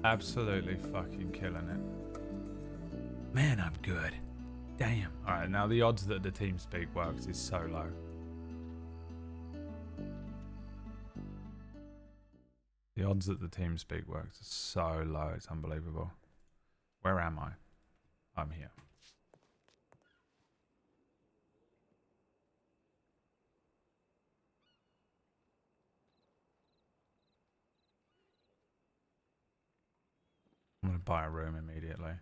Absolutely fucking killing it. Man, I'm good. Damn. Alright, now the odds that the TeamSpeak works is so low. The odds that the TeamSpeak works are so low, it's unbelievable. Where am I? I'm here. I'm going to buy a room immediately.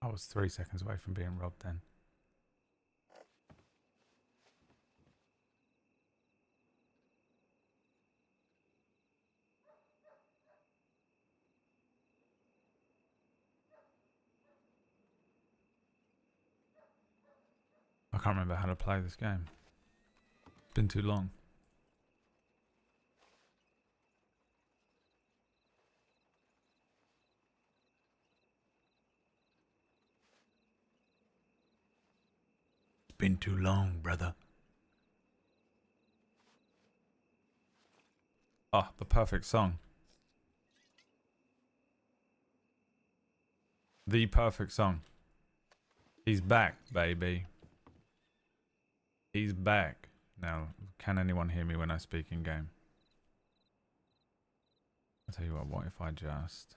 I was 3 seconds away from being robbed then. I can't remember how to play this game. It's been too long. It's been too long, brother. Ah, the perfect song. The perfect song. He's back, baby. He's back. Now, can anyone hear me when I speak in game? I'll tell you what if I just...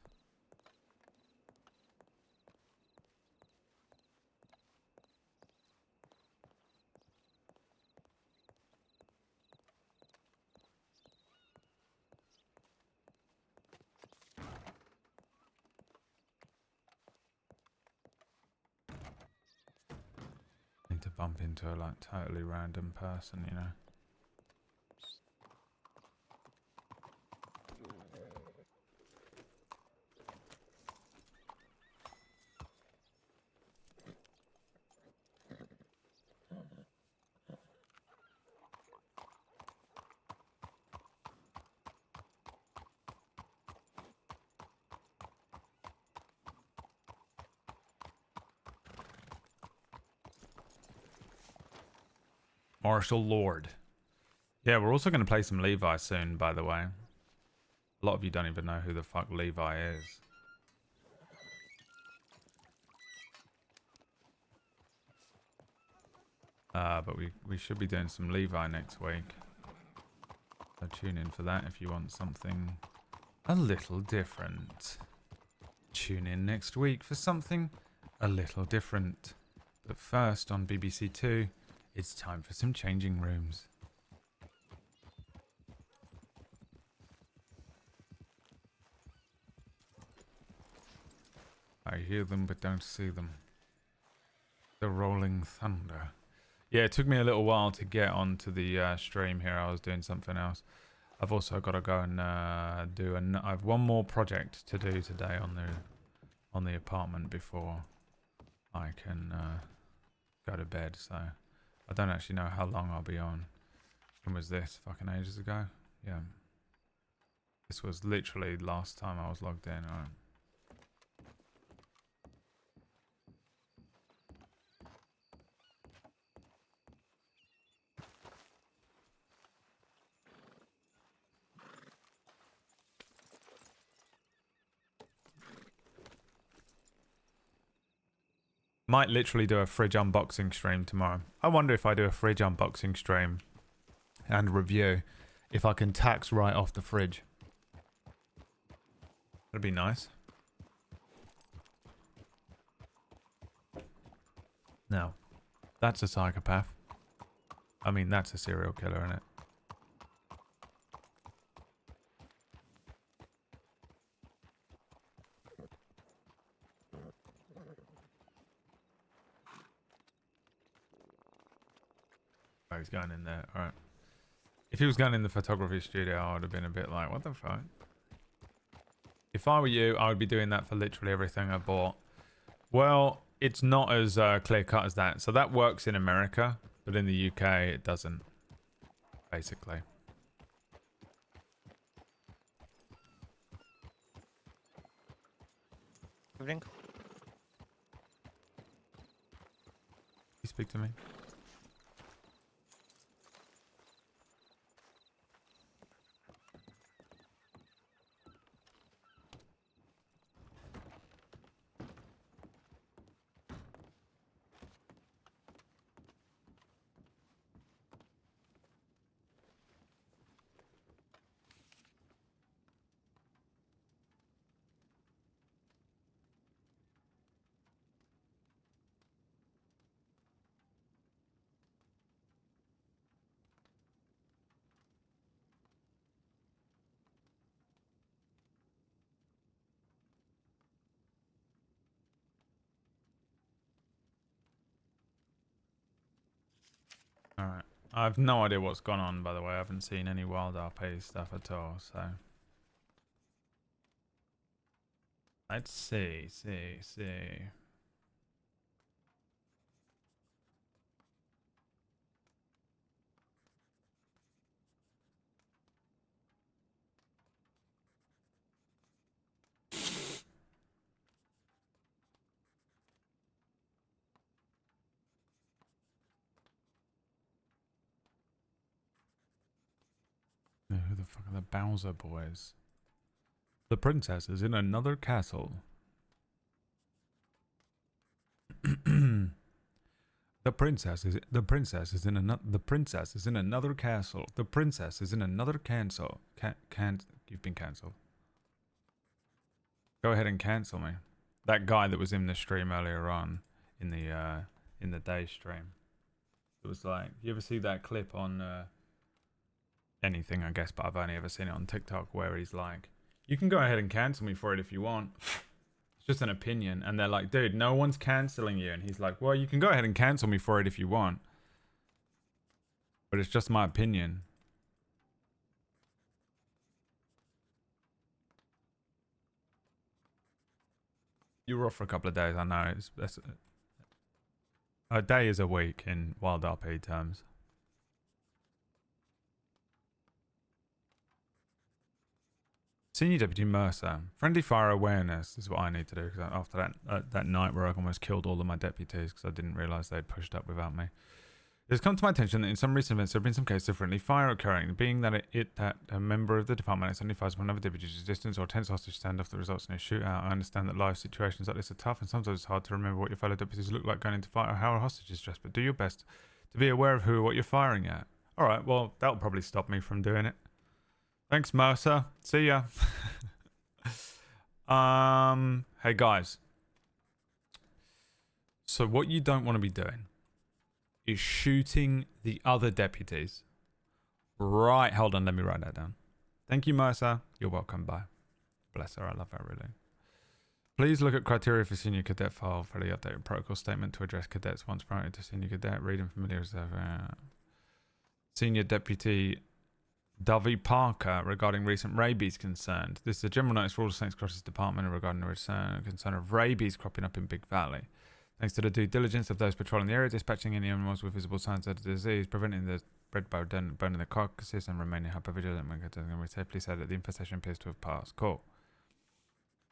need to bump into a like totally random person, you know? Marshal Lorde. Yeah, we're also going to play some Levi soon, by the way. A lot of you don't even know who the fuck Levi is. But we should be doing some Levi next week. So tune in for that if you want something a little different. Tune in next week for something a little different. But first on BBC Two, it's time for some changing rooms. I hear them but don't see them. The rolling thunder. Yeah, it took me a little while to get onto the stream here. I was doing something else. I've also got to go and I have one more project to do today on the apartment before I can go to bed. So I don't actually know how long I'll be on. When was this? Fucking ages ago? Yeah. This was literally last time I was logged in. Alright. Might literally do a fridge unboxing stream tomorrow. I wonder if I do a fridge unboxing stream and review, if I can tax right off the fridge. That'd be nice. Now, that's a psychopath. I mean, that's a serial killer, isn't it? Oh, he's going in there. Alright. If he was going in the photography studio, I would have been a bit like, what the fuck? If I were you, I would be doing that for literally everything I bought. Well, it's not as clear cut as that. So that works in America, but in the UK, it doesn't. Basically. Evening. You speak to me. Alright. I have no idea what's gone on, by the way. I haven't seen any wild RP stuff at all, so. Let's see. Who the fuck are the Bowser boys? The princess is in another castle. The princess is in another castle. The princess is in another cancel. You've been cancelled. Go ahead and cancel me. That guy that was in the stream earlier on in the day stream. It was like, you ever see that clip on anything, I guess, but I've only ever seen it on TikTok where he's like, you can go ahead and cancel me for it if you want. It's just an opinion. And they're like, dude, no one's canceling you. And he's like, well, you can go ahead and cancel me for it if you want. But it's just my opinion. You were off for a couple of days, I know. A day is a week in Wild RP terms. Senior Deputy Mercer. Friendly fire awareness is what I need to do. Because after that night where I almost killed all of my deputies because I didn't realise they'd pushed up without me. It has come to my attention that in some recent events there have been some cases of friendly fire occurring, being that that a member of the department accidentally fires upon another deputy's distance or attempts hostage standoff that results in a shootout. I understand that life situations like this are tough and sometimes it's hard to remember what your fellow deputies look like going into fight or how a hostage is dressed, but do your best to be aware of who or what you're firing at. Alright, well, that'll probably stop me from doing it. Thanks, Mercer. See ya. Hey guys. So what you don't want to be doing is shooting the other deputies. Right, hold on, let me write that down. Thank you, Mercer. You're welcome, bye. Bless her, I love her, really. Please look at criteria for senior cadet file for the updated protocol statement to address cadets once promoted to senior cadet. Read and familiar reserve. Senior Deputy Dovey Parker regarding recent rabies concerned. This is a general notice for all the Saints Crosses Department regarding the concern of rabies cropping up in Big Valley. Thanks to the due diligence of those patrolling the area, dispatching any animals with visible signs of the disease, preventing the spread by burning the carcasses, and remaining hypervigilant when continuing, we safely say that the infestation appears to have passed. Cool.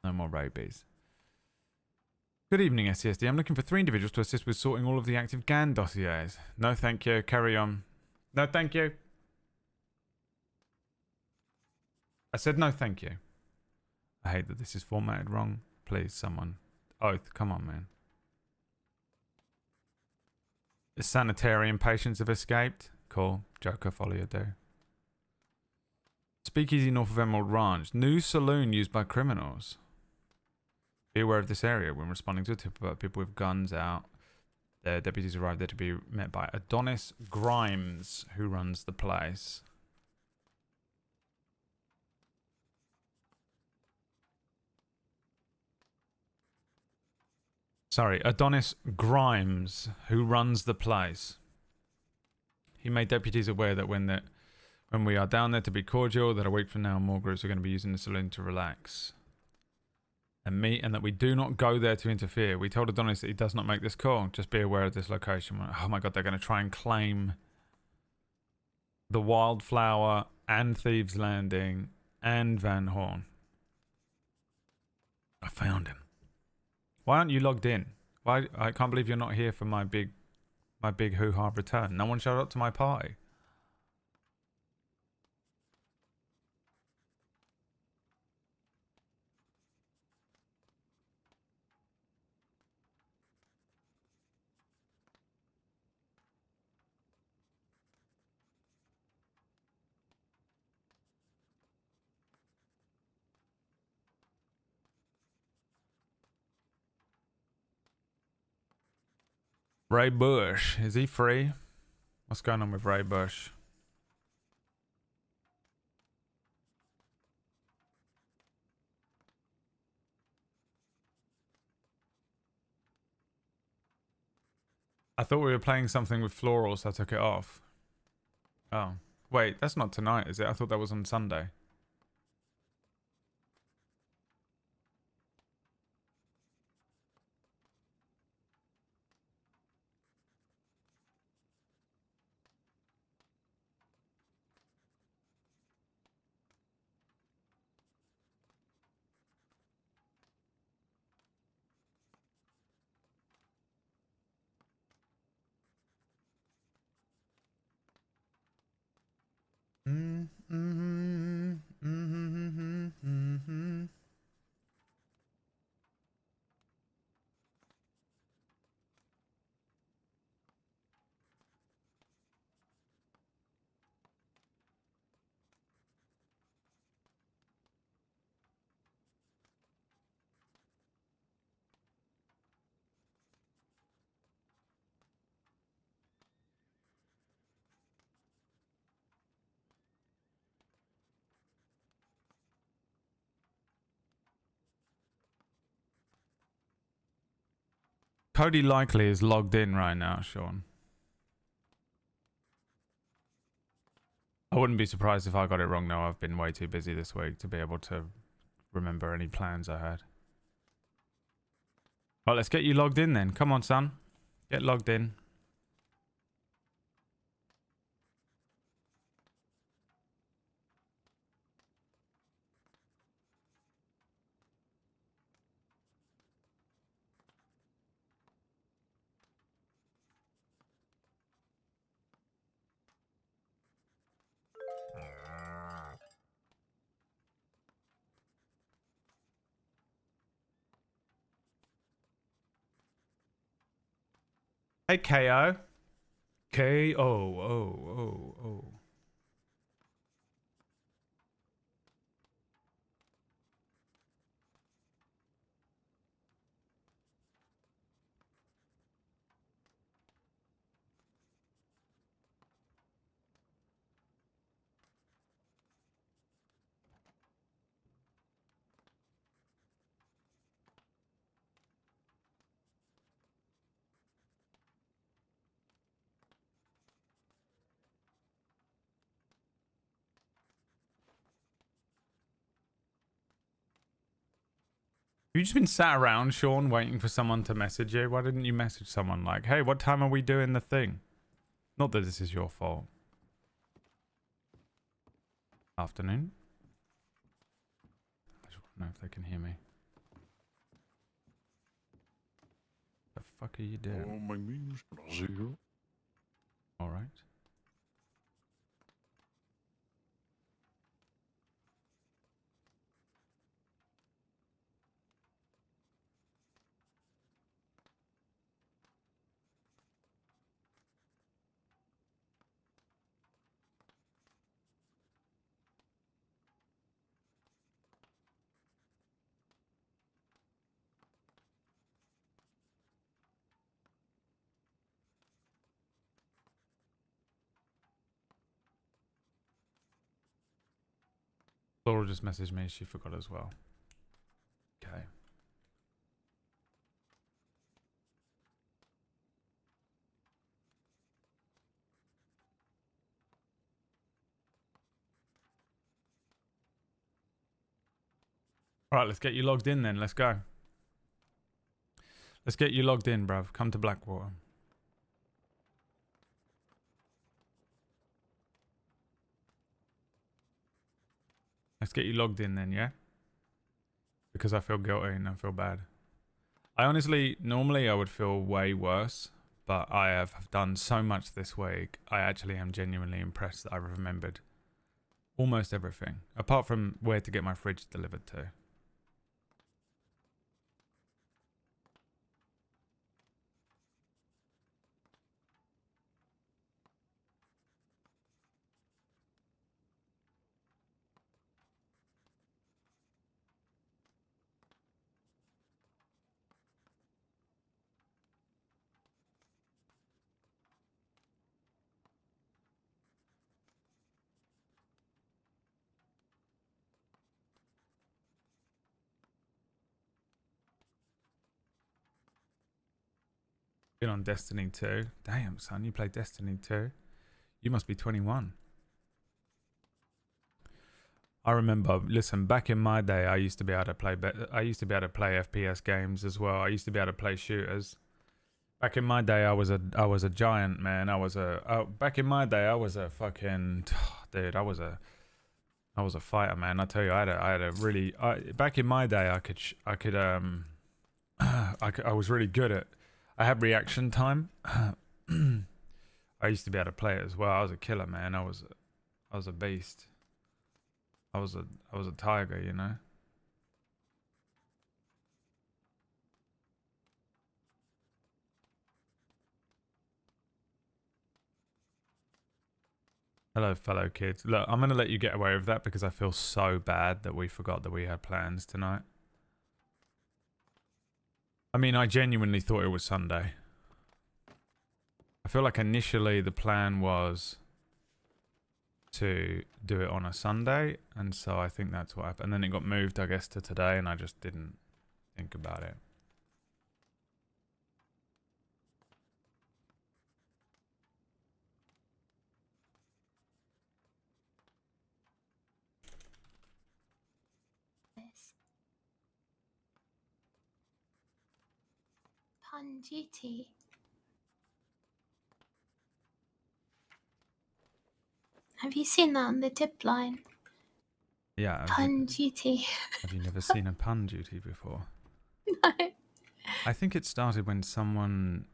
No more rabies. Good evening, SCSD. I'm looking for 3 individuals to assist with sorting all of the active GAN dossiers. No, thank you. Carry on. No, thank you. I said no, thank you. I hate that this is formatted wrong. Please, someone. Oath. Come on, man. The sanitarium patients have escaped. Cool. Joker, follow your do. Speakeasy north of Emerald Ranch. New saloon used by criminals. Be aware of this area when responding to a tip about people with guns out. Their deputies arrived there to be met by Adonis Grimes, who runs the place. Sorry, Adonis Grimes, who runs the place. He made deputies aware that when we are down there to be cordial, that a week from now more groups are going to be using the saloon to relax and meet, and that we do not go there to interfere. We told Adonis that he does not make this call. Just be aware of this location. Oh my god, they're going to try and claim the Wildflower and Thieves Landing and Van Horn. I found him. Why aren't you logged in? Why? I can't believe you're not here for my big My big hoo-ha return. No one showed up to my party. Ray Bush. Is he free? What's going on with Ray Bush? I thought we were playing something with florals, so I took it off. Oh. Wait, that's not tonight, is it? I thought that was on Sunday. Cody Likely is logged in right now, Sean. I wouldn't be surprised if I got it wrong, though. I've been way too busy this week to be able to remember any plans I had. Right, let's get you logged in then. Come on, son. Get logged in. Hey, KO. K-O-O-O-O. You just been sat around, Sean, waiting for someone to message you? Why didn't you message someone like, hey, what time are we doing the thing? Not that this is your fault. Afternoon? I just want to know if they can hear me. The fuck are you doing? Alright. Laura just messaged me. She forgot as well. Okay. Alright, let's get you logged in then. Let's go. Let's get you logged in, bruv. Come to Blackwater. Let's get you logged in then, yeah? Because I feel guilty and I feel bad. I honestly, normally I would feel way worse but I have done so much this week. I actually am genuinely impressed that I remembered almost everything, apart from where to get my fridge delivered to. Been on Destiny 2. Damn, son, you play Destiny 2? You must be 21. I remember, listen, back in my day, I used to be able to play FPS games as well. I used to be able to play shooters. Back in my day, I was a giant, man. Back in my day, I was a fucking dude. I was a fighter, man. I tell you, back in my day, I was really good at. I had reaction time. I used to be able to play it as well. I was a killer, man. I was a beast. I was a tiger, you know. Hello, fellow kids. Look, I'm gonna let you get away with that because I feel so bad that we forgot that we had plans tonight. I mean, I genuinely thought it was Sunday. I feel like initially the plan was to do it on a Sunday, and so I think that's what happened. And then it got moved, I guess, to today, and I just didn't think about it. Pun duty. Have you seen that on the tip line? Yeah. Pun duty. Have you never seen a pun duty before? No. I think it started when someone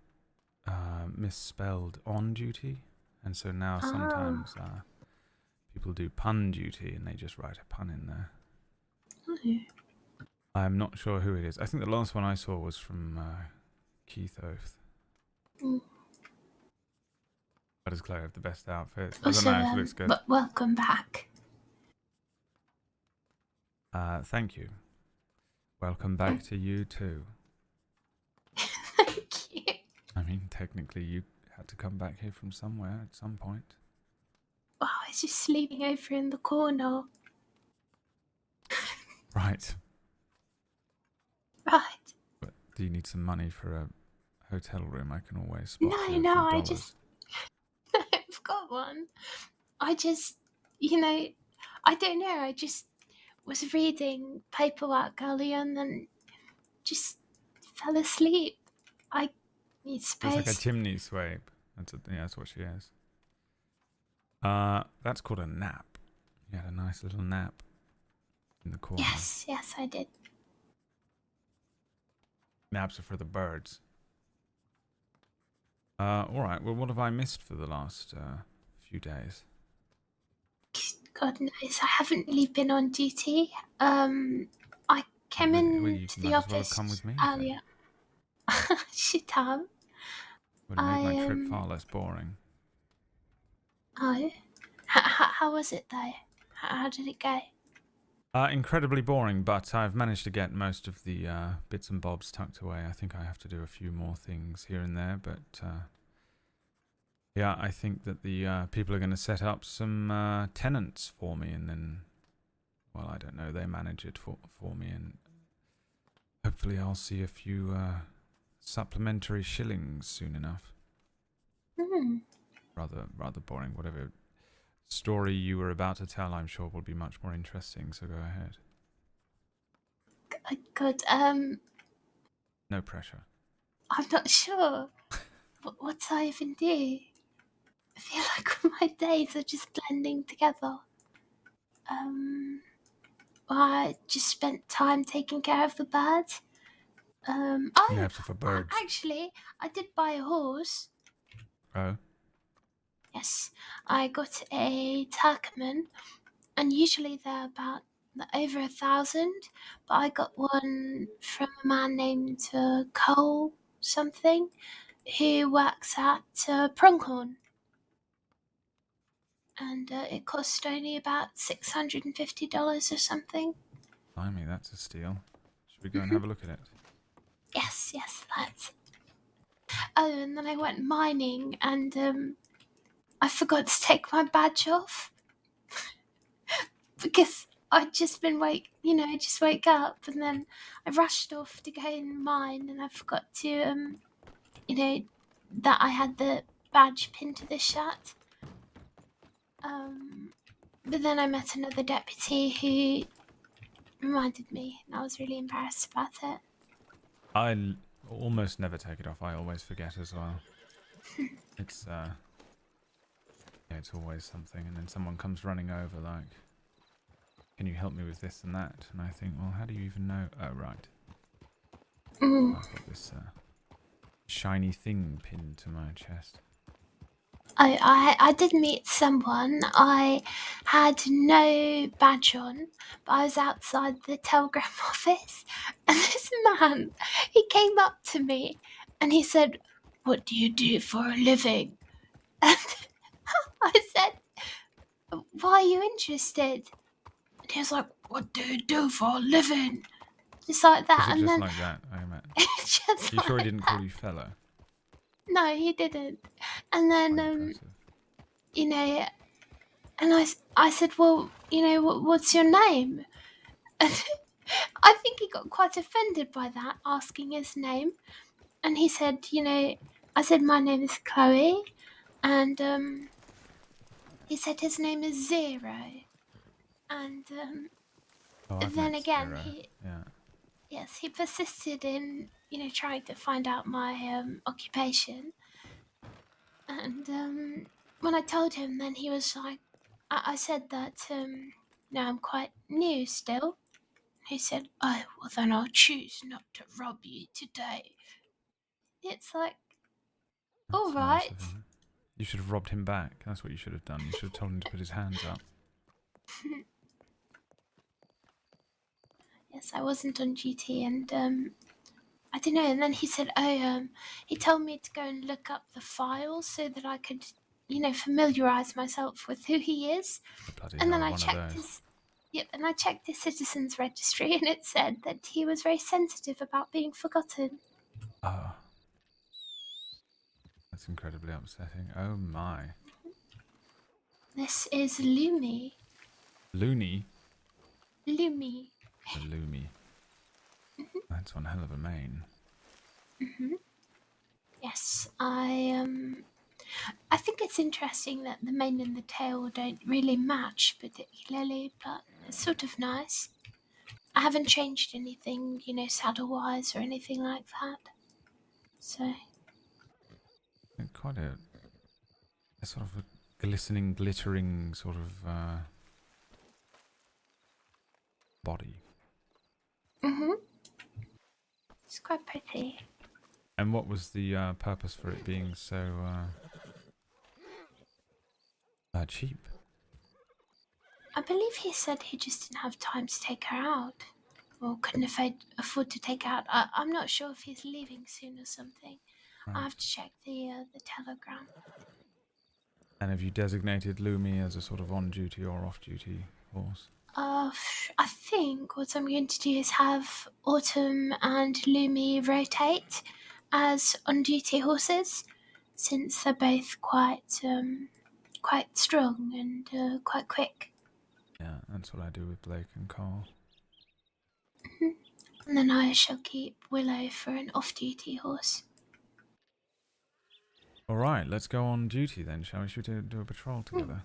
misspelled on duty, and so now sometimes people do pun duty and they just write a pun in there. Oh. I'm not sure who it is. I think the last one I saw was from Keith Oath. How does Claire have the best outfit? Also, I don't know if it looks good. welcome back. Thank you. Welcome back to you too. Thank you. I mean, technically you had to come back here from somewhere at some point. Oh, I was just sleeping over in the corner. Right. Right. But do you need some money for a hotel room? I can always spot you a few No, dollars. I've got one. I just, I don't know. I just was reading paperwork earlier and then just fell asleep. I suppose. It's like a chimney sweep. That's what she is. That's called a nap. You had a nice little nap in the corner. Yes, I did. Naps are for the birds. Alright, well, what have I missed for the last few days? God knows, I haven't really been on duty. I came into the office well have come with me, earlier. Shit up. Would have made my trip far less boring. Oh? How was it though? How did it go? Incredibly boring, but I've managed to get most of the bits and bobs tucked away. I think I have to do a few more things here and there, but yeah, I think that the people are going to set up some tenants for me, and then, well, I don't know, they manage it for me, and hopefully I'll see a few supplementary shillings soon enough. Rather boring. Whatever story you were about to tell, I'm sure will be much more interesting, so go ahead. Good, No pressure. I'm not sure. What I even do? I feel like my days are just blending together. I just spent time taking care of the birds. You have to for birds. Actually, I did buy a horse. Oh. Yes, I got a Turkman, and usually they're about over 1,000. But I got one from a man named Cole something, who works at Pronghorn, and it cost only about $650 or something. Blimey, that's a steal. Should we go and have a look at it? Yes, that's. Oh, and then I went mining, and I forgot to take my badge off because I'd just been I just wake up, and then I rushed off to go and mine, and I forgot to that I had the badge pinned to the shirt. But then I met another deputy who reminded me, and I was really embarrassed about it. I almost never take it off. I always forget as well. It's it's always something, and then someone comes running over like, "Can you help me with this and that?" And I think, well, how do you even know? Oh, right. I've got this shiny thing pinned to my chest. I did meet someone. I had no badge on, but I was outside the telegram office, and this man, he came up to me, and he said, "What do you do for a living?" And I said, "Why are you interested?" And he was like, "What do you do for a living?" Just like that, Was it and just then like that? I meant. just You sure he like didn't that. call you fella? No, he didn't. And then Quite impressive. you know, and I said, "Well, what's your name?" And I think he got quite offended by that, asking his name. And he said, I said, "My name is Chloe." And he said his name is Zero. And Oh, I've then met again, Zero. Yeah. he persisted in, trying to find out my occupation. And when I told him, then he was like, I said that, no, I'm quite new still. He said, "Oh, well, then I'll choose not to rob you today." It's like, all That's nice right. of him. You should have robbed him back. That's what you should have done. You should have told him to put his hands up. Yes, I wasn't on duty, and I don't know. And then he said, "Oh, he told me to go and look up the files so that I could, familiarize myself with who he is." Bloody And then hell, I one of checked those. his, yep, and I checked his citizens registry, and it said that he was very sensitive about being forgotten. Oh, that's incredibly upsetting. Oh my. This is Lumi. Looney? Lumi. A Loomy. That's one hell of a mane. Yes, I think it's interesting that the mane and the tail don't really match particularly, but it's sort of nice. I haven't changed anything, saddle wise or anything like that. So, Quite a sort of a glistening, glittering sort of body. it's quite pretty. And what was the purpose for it being so cheap? I believe he said he just didn't have time to take her out, or couldn't afford to take her out. I'm not sure if he's leaving soon or something. I Right. have to check the telegram. And have you designated Loomy as a sort of on-duty or off-duty horse? I think what I'm going to do is have Autumn and Lumi rotate as on-duty horses, since they're both quite strong and quite quick. Yeah, that's what I do with Blake and Carl. And then I shall keep Willow for an off-duty horse. Alright, let's go on duty then, shall we? Should we do a patrol together?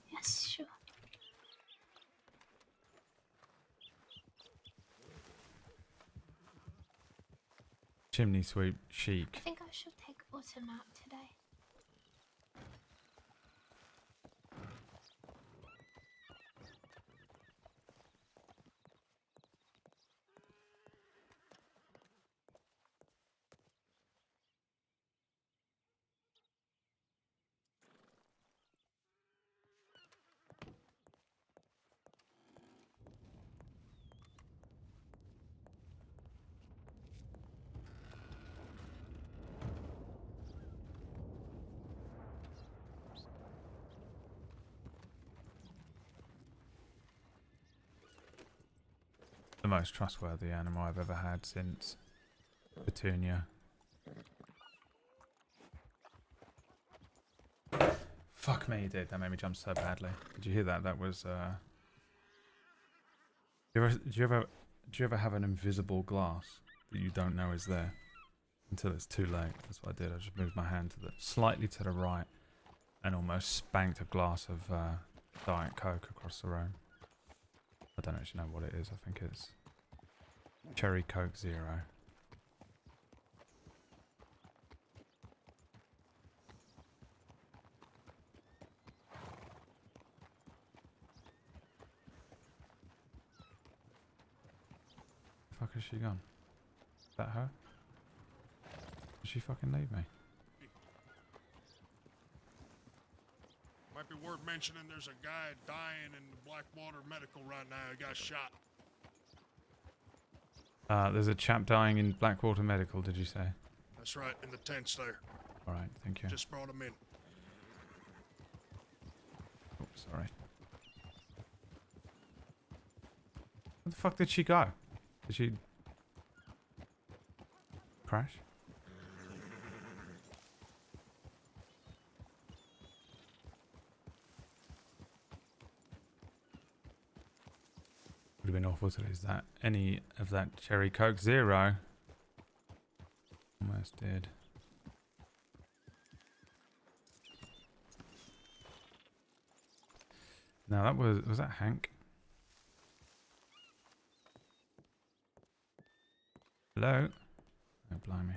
Yes, sure. Chimney sweep, I chic. think I shall take Autumn out today. most trustworthy animal I've ever had since Petunia. Fuck me, dude. That made me jump so badly. Did you hear that? That was, do you ever have an invisible glass that you don't know is there until it's too late? That's what I did. I just moved my hand slightly to the right and almost spanked a glass of Diet Coke across the room. I don't actually know what it is. I think it's Cherry Coke Zero. The fuck has she gone? Is that her? Did she fucking leave me? Might be worth mentioning there's a guy dying in Blackwater Medical right now. He got shot. There's a chap dying in Blackwater Medical, did you say? That's right, in the tents there. Alright, thank you. Just brought him in. Oh, sorry. Where the fuck did she go? Did she crash? Would have been awful to lose that. Any of that Cherry Coke Zero. Almost did. Now that was that Hank? Hello? Oh, blimey.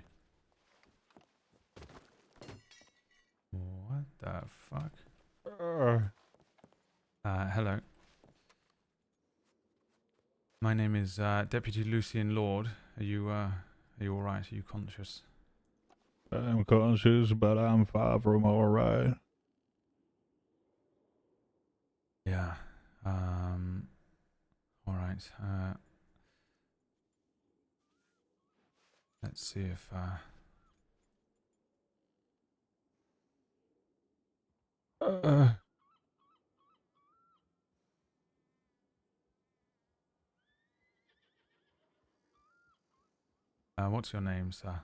What the fuck? Hello. My name is Deputy Lucien Lorde. Are you alright? Are you conscious? I'm conscious, but I'm far from alright. Yeah. Alright. Let's see if what's your name, sir?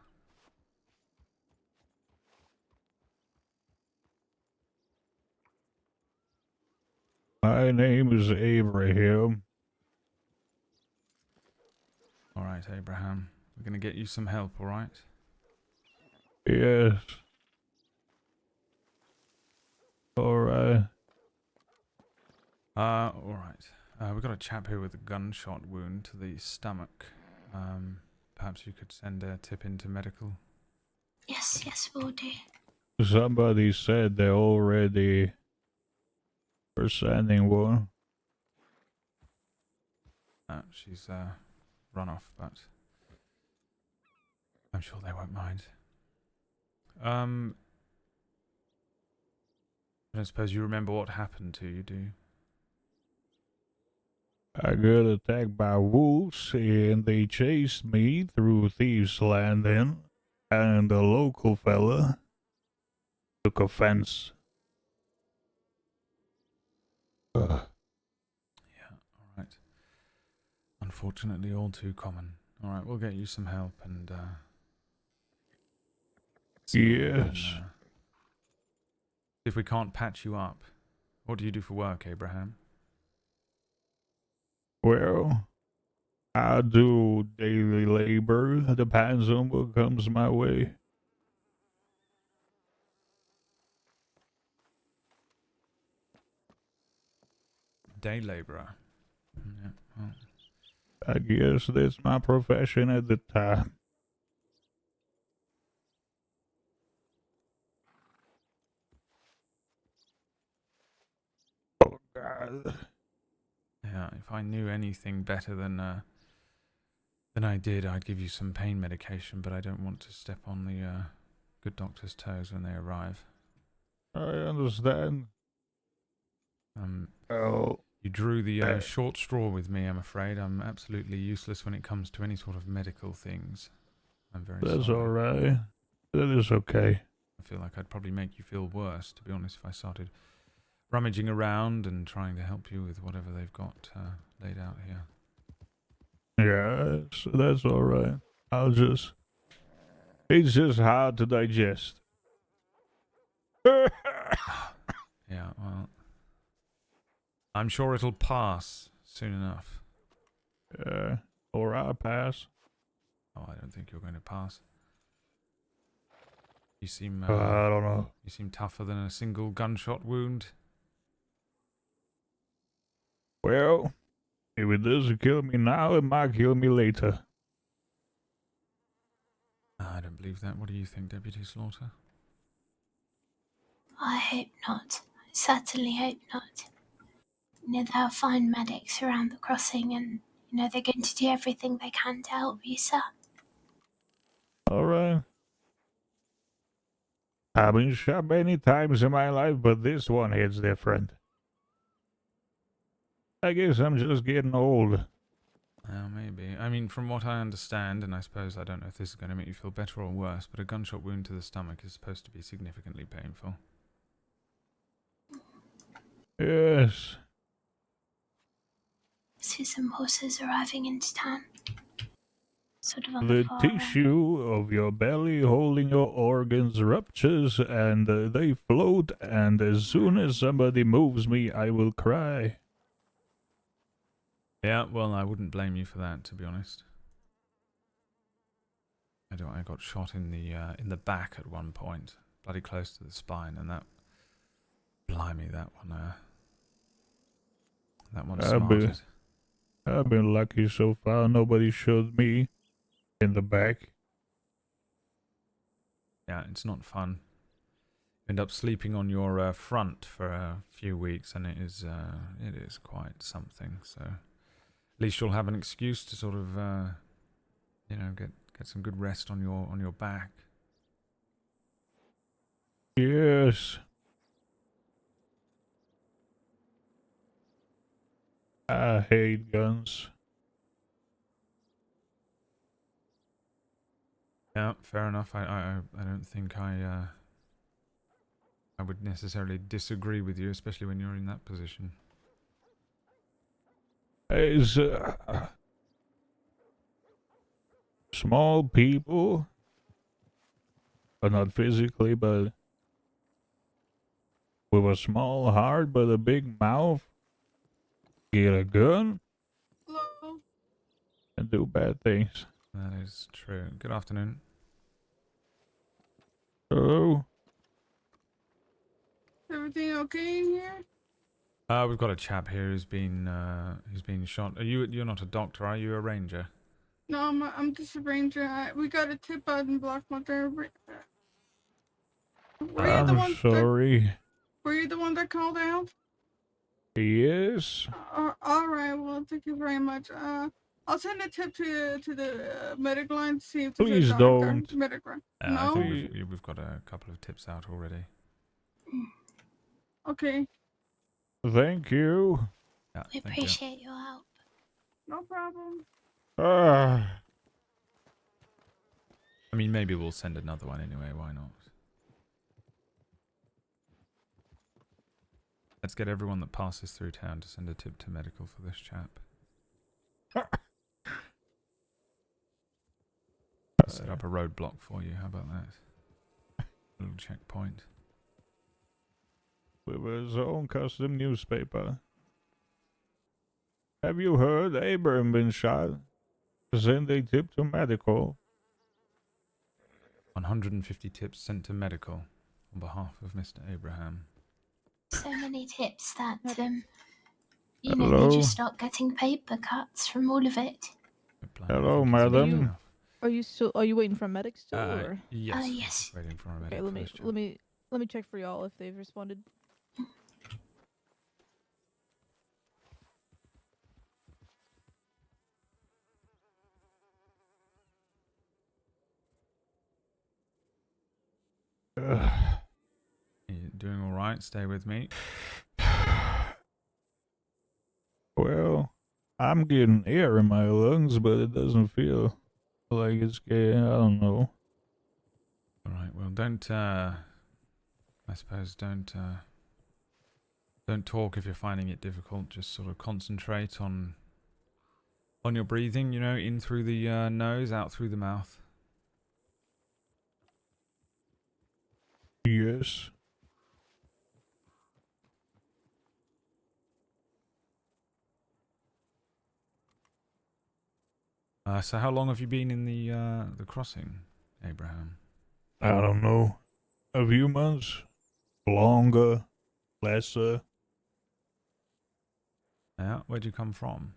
My name is Abraham. Alright, Abraham. We're gonna get you some help, alright? Yes. Alright. Alright. We've got a chap here with a gunshot wound to the stomach. Perhaps you could send a tip into medical. Yes, will do. Somebody said they already were sending one. She's run off, but I'm sure they won't mind. I don't suppose you remember what happened to you, do you? I got attacked by wolves and they chased me through Thieves Landing, and the local fella took offense. Yeah, alright. Unfortunately, all too common. Alright, we'll get you some help and Yes. if we can't patch you up. What do you do for work, Abraham? Well, I do daily labor. Depends on what comes my way. Day labourer. Yeah, well, I guess that's my profession at the time. Oh, God. yeah, if I knew anything better than I did, I'd give you some pain medication, but I don't want to step on the good doctor's toes when they arrive. I understand. Oh, You drew the short straw with me, I'm afraid. I'm absolutely useless when it comes to any sort of medical things. I'm very that's sorry. alright. That is okay. I feel like I'd probably make you feel worse, to be honest, if I started rummaging around and trying to help you with whatever they've got laid out here. Yes, that's alright. It's just hard to digest. Yeah, well, I'm sure it'll pass soon enough. Or I'll pass. Oh, I don't think you're going to pass. You seem I don't know. you seem tougher than a single gunshot wound. Well, if it doesn't kill me now, it might kill me later. I don't believe that. What do you think, Deputy Slaughter? I hope not. I certainly hope not. They'll find medics around the crossing and, they're going to do everything they can to help you, sir. Alright. I've been shot many times in my life, but this one hits different. I guess I'm just getting old. Well, maybe. I mean, from what I understand, and I suppose I don't know if this is going to make you feel better or worse, but a gunshot wound to the stomach is supposed to be significantly painful. Yes. See some horses arriving into town. Sort of on The far end. tissue of your belly holding your organs ruptures and they float, and as soon as somebody moves me, I will cry. Yeah, well, I wouldn't blame you for that, to be honest. I got shot in the back at one point, bloody close to the spine, and that, blimey, that one smarted. I've been lucky so far. Nobody shot me in the back. Yeah, it's not fun. End up sleeping on your front for a few weeks, and it is quite something. So at least you'll have an excuse to sort of get some good rest on your back. Yes. I hate guns. Yeah, fair enough. I don't think I would necessarily disagree with you, especially when you're in that position. As small people, but not physically, but with a small heart but a big mouth, get a gun Hello. and do bad things. That is true. Good afternoon. So, Everything okay in here? We've got a chap here who's been shot. You're not a doctor, are you? A ranger? No, I'm just a ranger. We got a tip out in Blackwater. Were you the I'm one sorry. Were you the one that called out? Yes. All right. Well, thank you very much. I'll send a tip to the medic line to see if there's Please a doctor. don't. Medic line. I No. think we've got a couple of tips out already. Okay. Thank you. Yeah, We thank you. appreciate your help. No problem. Ah. I mean, maybe we'll send another one anyway. Why not? Let's get everyone that passes through town to send a tip to medical for this chap. Set up a roadblock for you. How about that? A little checkpoint. With his own custom newspaper. Have you heard Abraham been shot? Send a tip to medical. 150 tips sent to medical on behalf of Mr. Abraham. So many tips that, they Hello? just start getting paper cuts from all of it. Blimey, Hello, I think he's madam. enough. Are you waiting for a medic still, or? Yes. Yes. Waiting for a medic Okay, for this chap. let me check for y'all if they've responded. You doing all right? Stay with me. Well, I'm getting air in my lungs, but it doesn't feel like it's getting, I don't know. All right. Well, don't. I suppose don't talk if you're finding it difficult. Just sort of concentrate on On your breathing, you know, in through the nose, out through the mouth. Yes. So how long have you been in the crossing, Abraham? I don't know. A few months? Longer? Lesser? Yeah, where'd you come from?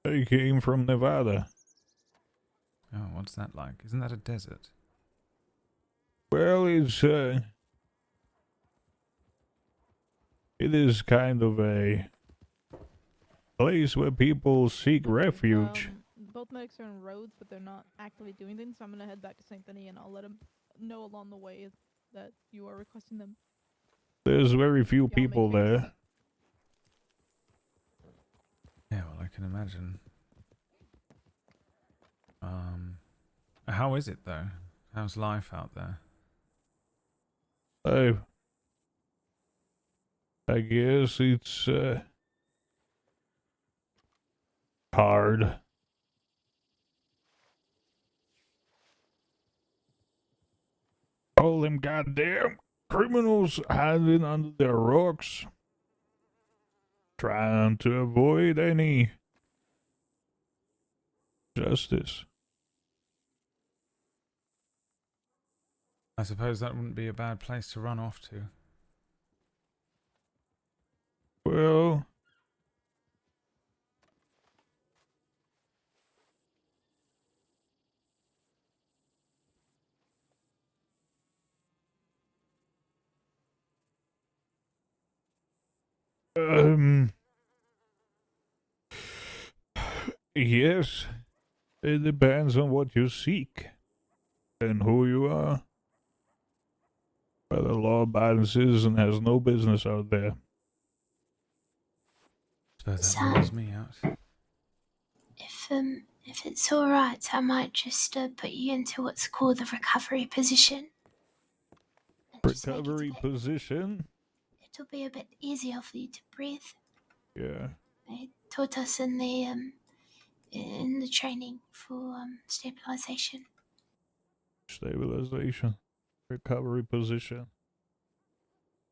I came from Nevada. Oh, what's that like? Isn't that a desert? Well, it is kind of a place where people seek Okay, refuge. both medics are on roads, but they're not actively doing things, so I'm gonna head back to St. Denis and I'll let them know along the way that you are requesting them. There's very few Y'all make people things. there. Yeah, well, I can imagine. How is it though? How's life out there? I guess it's hard. All them goddamn criminals hiding under their rocks, trying to avoid any justice. I suppose that wouldn't be a bad place to run off to. Well, yes, it depends on what you seek and who you are. But a law-abiding citizen has no business out there. Suppose that So- rules me out. If it's all right, I might just put you into what's called the recovery position. And just make it a Recovery bit- position? It'll be a bit easier for you to breathe. Yeah. They taught us in the training for stabilization. Stabilization. Recovery position.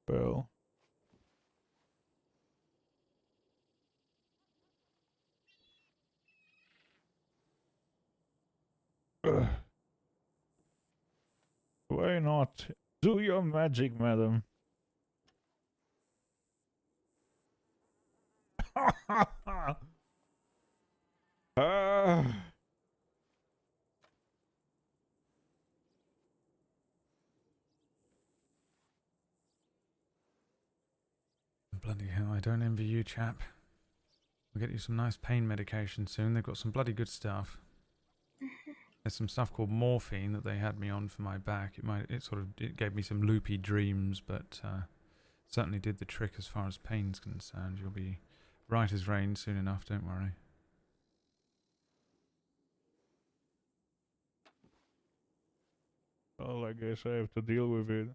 Well, why not? Do your magic, madam. Ah. Bloody hell, I don't envy you, chap. We'll get you some nice pain medication soon. They've got some bloody good stuff. There's some stuff called morphine that they had me on for my back. It gave me some loopy dreams, but certainly did the trick as far as pain's concerned. You'll be right as rain soon enough, don't worry. Well, I guess I have to deal with it.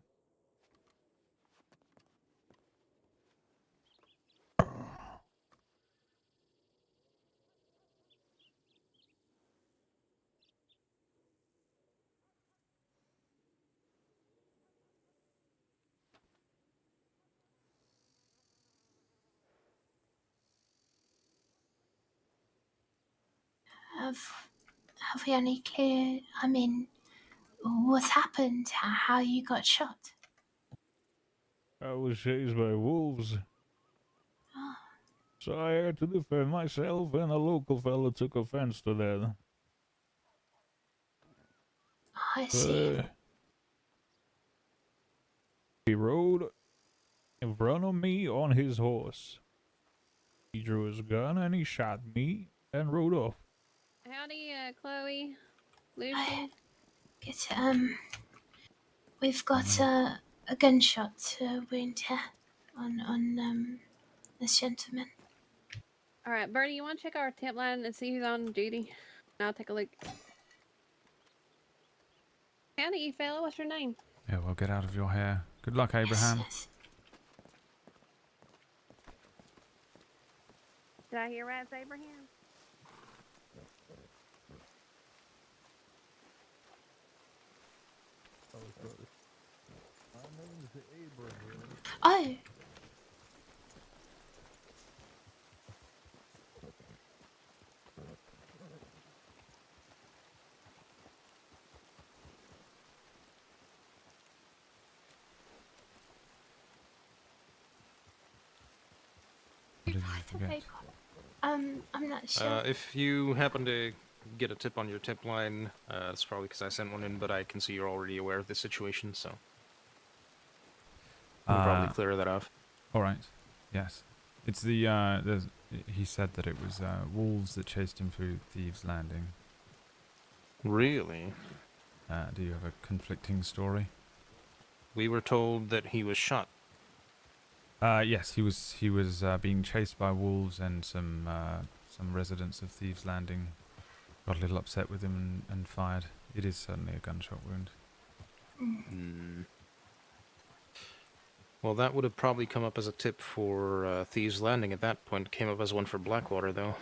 Have we any clear? I mean, what's happened? How you got shot? I was chased by wolves, Oh, so I had to defend myself, and a local fella took offense to that. I see. He rode in front of me on his horse. He drew his gun and he shot me and rode off. Howdy, Chloe, Lucien. Get we've got a gunshot wound here on this gentleman. All right, Bertie, you want to check our temp line and see who's on duty? I'll take a look. Howdy, you fella. What's your name? Yeah, well, get out of your hair. Good luck, Abraham. Yes, yes. Did I hear right, it's Abraham? Oh, What did you I thought forget? they got. I'm not sure. If you happen to get a tip on your tip line, it's probably because I sent one in, but I can see you're already aware of the situation, so we can probably clear that off. All right. Yes. It's the he said that it was wolves that chased him through Thieves' Landing. Really? Do you have a conflicting story? We were told that he was shot. Yes, he was being chased by wolves, and some residents of Thieves' Landing got a little upset with him and fired. It is certainly a gunshot wound. Hmm. Well, that would have probably come up as a tip for Thieves' Landing at that point. Came up as one for Blackwater, though.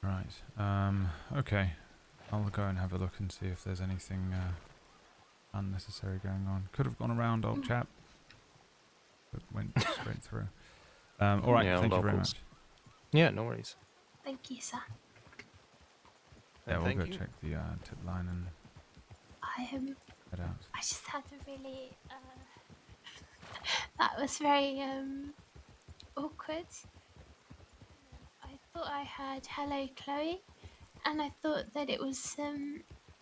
Right. Okay. I'll go and have a look and see if there's anything unnecessary going on. Could have gone around, old chap, but went straight through. All right. Yeah, Thank you very locals. much. Yeah, no worries. Thank you, sir. Yeah, And we'll thank go you. check the tip line and head out. I just had a really. That was very awkward. I thought I heard "Hello, Chloe," and I thought that it was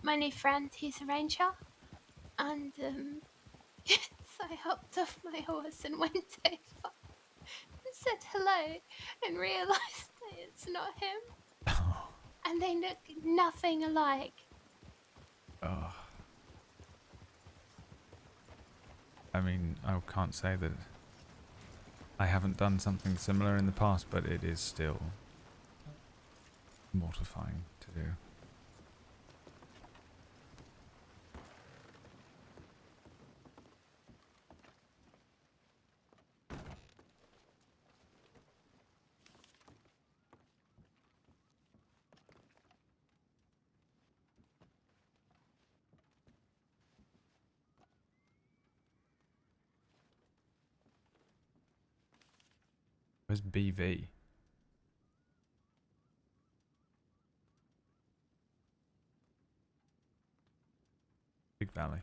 my new friend. He's a ranger, and so I hopped off my horse and went over and said hello, and realised that it's not him, and they look nothing alike. Oh. I mean, I can't say that I haven't done something similar in the past, but it is still mortifying to do. Where's BV? Big Valley.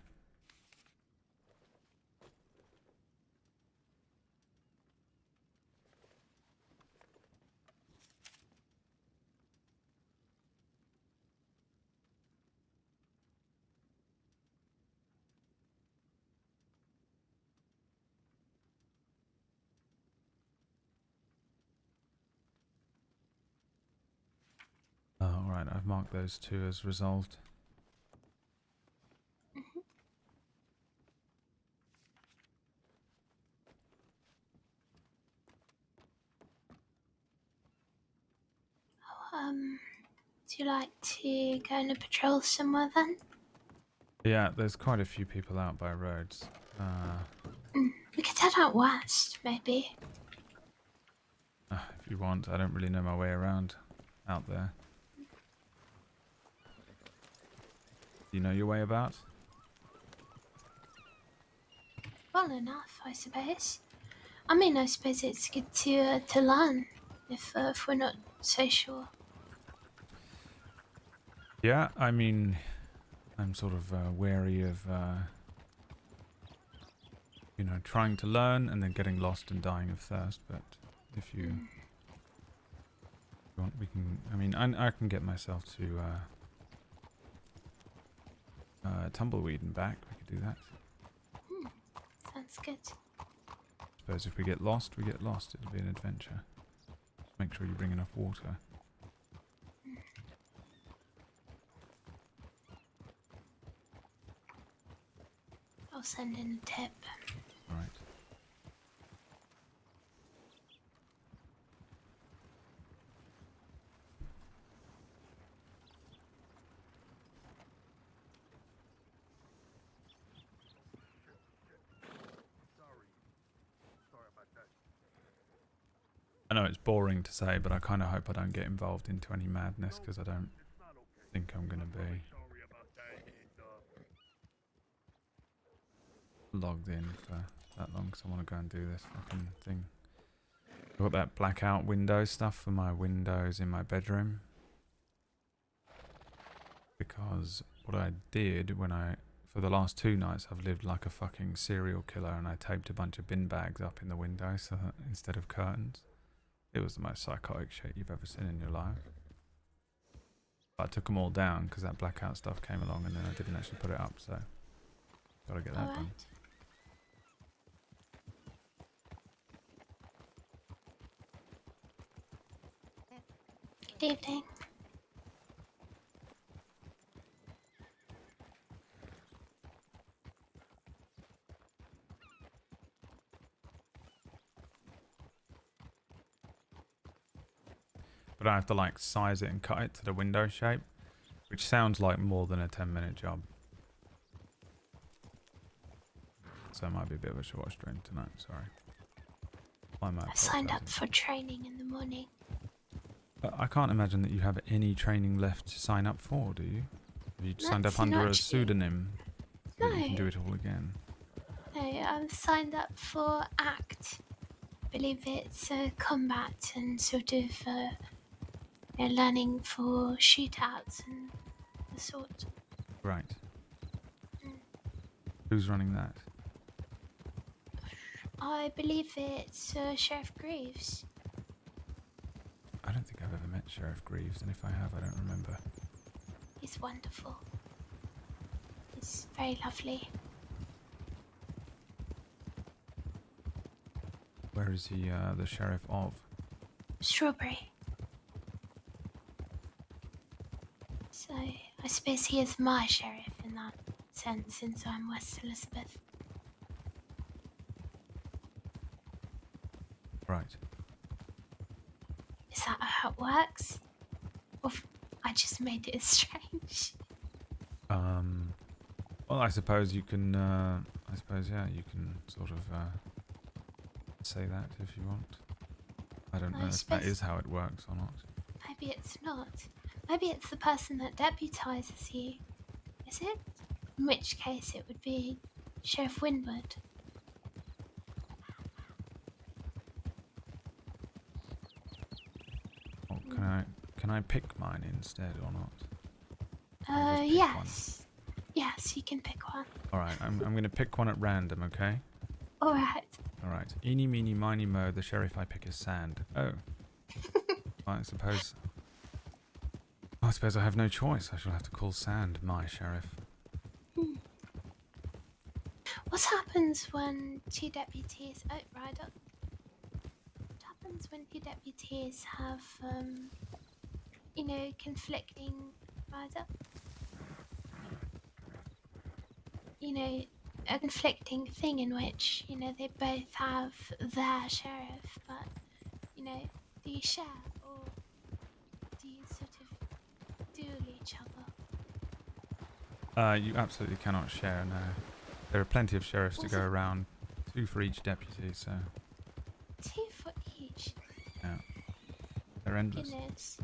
Oh, alright, I've marked those two as resolved. Do you like to go on a patrol somewhere then? Yeah, there's quite a few people out by roads. We could head out west, maybe. If you want, I don't really know my way around out there. Do you know your way about? Well enough, I suppose. I mean, I suppose it's good to learn if we're not so sure. Yeah, I mean, I'm sort of wary of, you know, trying to learn and then getting lost and dying of thirst. But if you want, we can. I mean, I can get myself to Tumbleweed and back. We could do that. Sounds good. Suppose if we get lost, we get lost. It'll be an adventure. Just make sure you bring enough water. I'll send in a tip. All right. know it's boring to say, but I kind of hope I don't get involved into any madness because I don't think I'm going to be logged in for that long because I want to go and do this fucking thing. I've got that blackout window stuff for my windows in my bedroom. Because what I did for the last 2 nights, I've lived like a fucking serial killer and I taped a bunch of bin bags up in the window so that instead of curtains. It was the most psychotic shit you've ever seen in your life. But I took them all down because that blackout stuff came along and then I didn't actually put it up, so gotta get that done. Alright. Good evening. But I have to like size it and cut it to the window shape, which sounds like more than a 10-minute job. So it might be a bit of a short stream tonight, sorry. I've signed up for training in the morning. I can't imagine that you have any training left to sign up for, do you? Have you signed up That's under not a true. pseudonym so that you can No. do it all again? No, I've signed up for ACT. I believe it's combat and sort of learning for shootouts and the sort. Right. Who's running that? I believe it's Sheriff Greaves. I don't think I've ever met Sheriff Greaves, and if I have, I don't remember. He's wonderful. He's very lovely. Where is he, the sheriff of? Strawberry. So, I suppose he is my sheriff in that sense, since I'm West Elizabeth. Right. Is that how it works? Or I just made it strange. Well, I suppose you can, yeah, you can sort of, say that if you want. I don't know if that is how it works or not. Maybe it's not. Maybe it's the person that deputizes you. Is it? In which case it would be Sheriff Winwood. Oh, can I pick mine instead or not? I'll just pick Yes. Yes, you can pick one. Alright, I'm going to pick one at random, okay? Alright. Alright. Eeny, meeny, miny, mo, the sheriff I pick is Sand. Oh. I suppose I have no choice. I shall have to call Sand my sheriff. What happens when two deputies... Oh, right up. What happens when two deputies have, conflicting... Right up. A conflicting thing in which, they both have their sheriff, but, do you share or do you sort of duel each other? You absolutely cannot share, no. There are plenty of sheriffs to go around, 2 for each deputy, so... 2 for each? Yeah. They're endless. Goodness.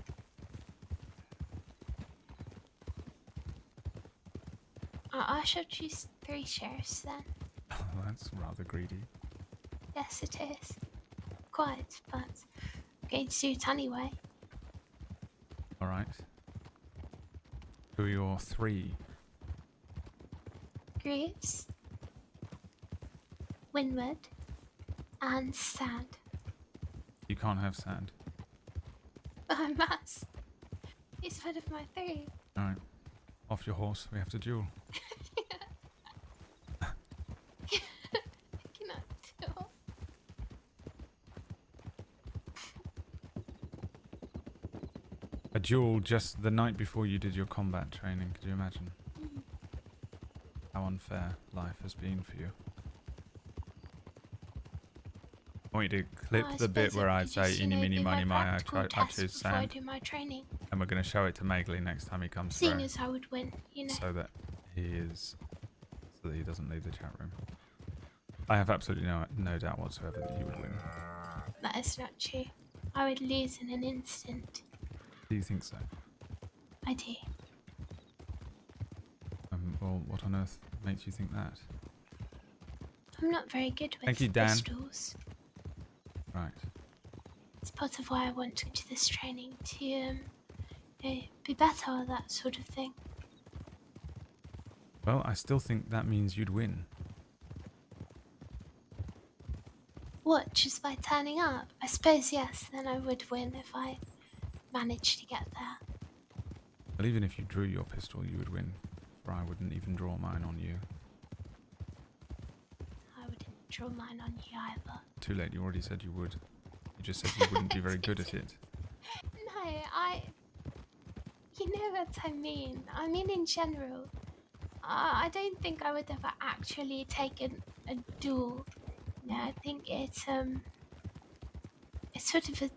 I shall choose 3 sheriffs then. Oh, that's rather greedy. Yes, it is. Quite, but I'm going to do it anyway. Alright. Who are your 3? Greaves, Winwood, and Sand. You can't have Sand. But I must. He's one of my 3. Alright. Off your horse, we have to duel. Cannot duel. A duel just the night before you did your combat training, could you imagine? How unfair life has been for you. I want you to clip the bit where I say eeny, meeny, miny, miny, I choose Sand. I do my training. And we're going to show it to Magley next time he comes Seeing through. as I would win, So that he doesn't leave the chat room. I have absolutely no doubt whatsoever that you would win. That is not true. I would lose in an instant. Do you think so? I do. Well, what on earth makes you think that? I'm not very good with Thank you, Dan. pistols. Right. It's part of why I want to go to this training to be better at that sort of thing. Well, I still think that means you'd win. What, just by turning up? I suppose yes, then I would win if I managed to get there. Well, even if you drew your pistol, you would win. For I wouldn't even draw mine on you. I wouldn't draw mine on you either. Too late, you already said you would. You just said you wouldn't be very good at it. No, you know what I mean. I mean in general. I don't think I would ever actually take a duel. No, I think it's sort of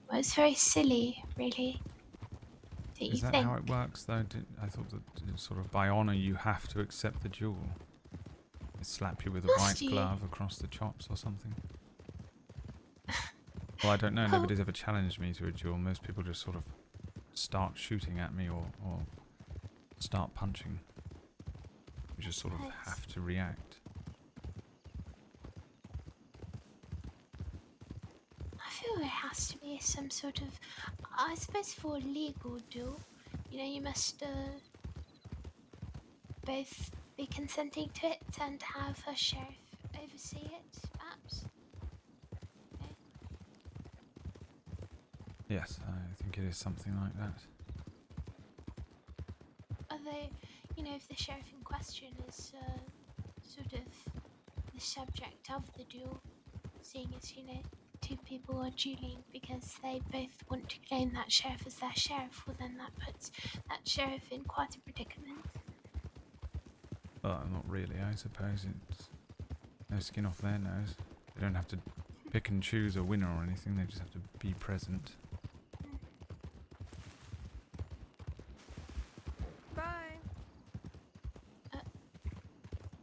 well, it's very silly, really. Do you Is that think? how it works, though? I thought that sort of by honour you have to accept the duel. They slap you with a Must white you? glove across the chops or something. Well, I don't know. Well- Nobody's ever challenged me to a duel. Most people just sort of start shooting at me or start punching. You just sort of Nice. have to react. I feel there has to be some sort of, I suppose for a legal duel, you must both be consenting to it and have a sheriff oversee it, perhaps. Okay. Yes, I think it is something like that. Although, if the sheriff in question is sort of the subject of the duel, seeing as, two people are dueling because they both want to claim that sheriff as their sheriff, well then that puts that sheriff in quite a predicament. Well, not really, I suppose. It's no skin off their nose. They don't have to pick and choose a winner or anything, they just have to be present. Bye.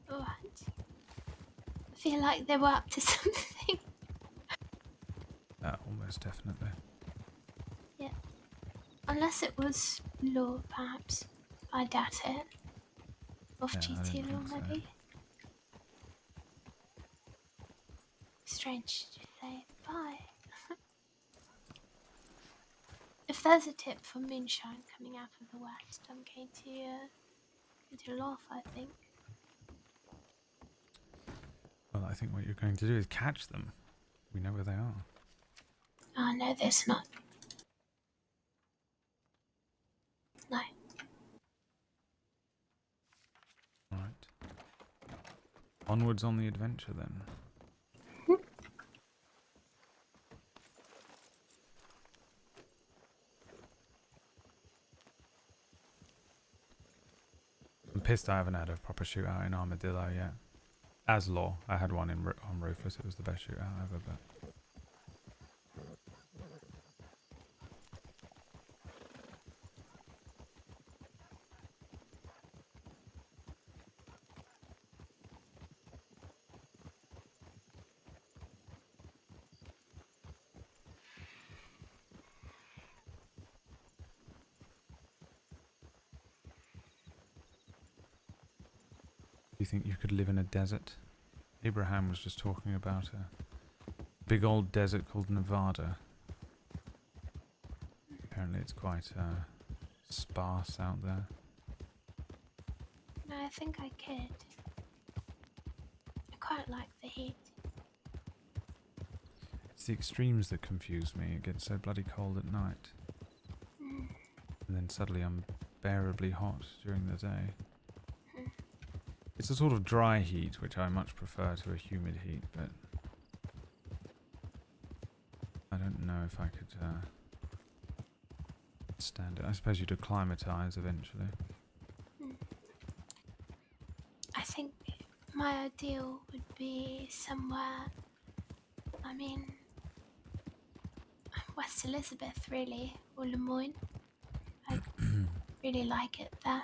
What? I feel like they were up to something. Almost definitely. Yeah. Unless it was law, perhaps. I doubt it. Off Yeah, I GT don't law, think so. maybe. Strange to say. Bye. If there's a tip for moonshine coming out of the west, I'm going to laugh, I think. Well, I think what you're going to do is catch them. We know where they are. Oh, no, there's not. No. Alright. Onwards on the adventure then. I'm pissed I haven't had a proper shootout in Armadillo yet. As law, I had one on Rufus. It was the best shootout ever, but... Do you think you could live in a desert? Abraham was just talking about a big old desert called Nevada. Apparently it's quite sparse out there. No, I think I could. I quite like the heat. It's the extremes that confuse me. It gets so bloody cold at night. Mm. And then suddenly unbearably hot during the day. It's a sort of dry heat, which I much prefer to a humid heat, but I don't know if I could stand it. I suppose you'd acclimatise eventually. I think my ideal would be somewhere, West Elizabeth, really, or Lemoyne. I really like it there.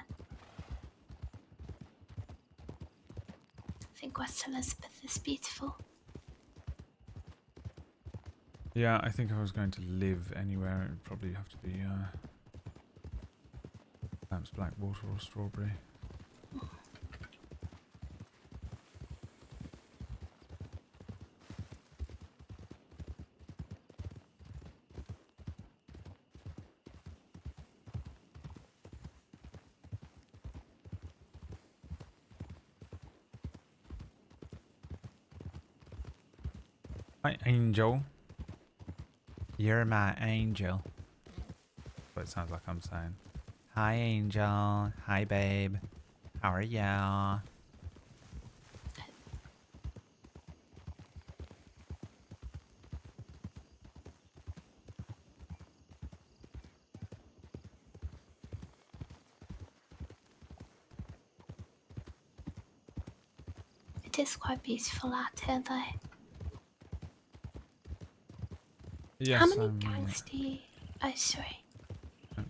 I think West Elizabeth is beautiful. Yeah, I think if I was going to live anywhere, it would probably have to be perhaps Blackwater or Strawberry. Hi, Angel. You're my angel. That's what it sounds like I'm saying. Hi, Angel. Hi, babe. How are ya? It is quite beautiful out here, though. Yes, How many I'm gangs do you... Oh, sorry.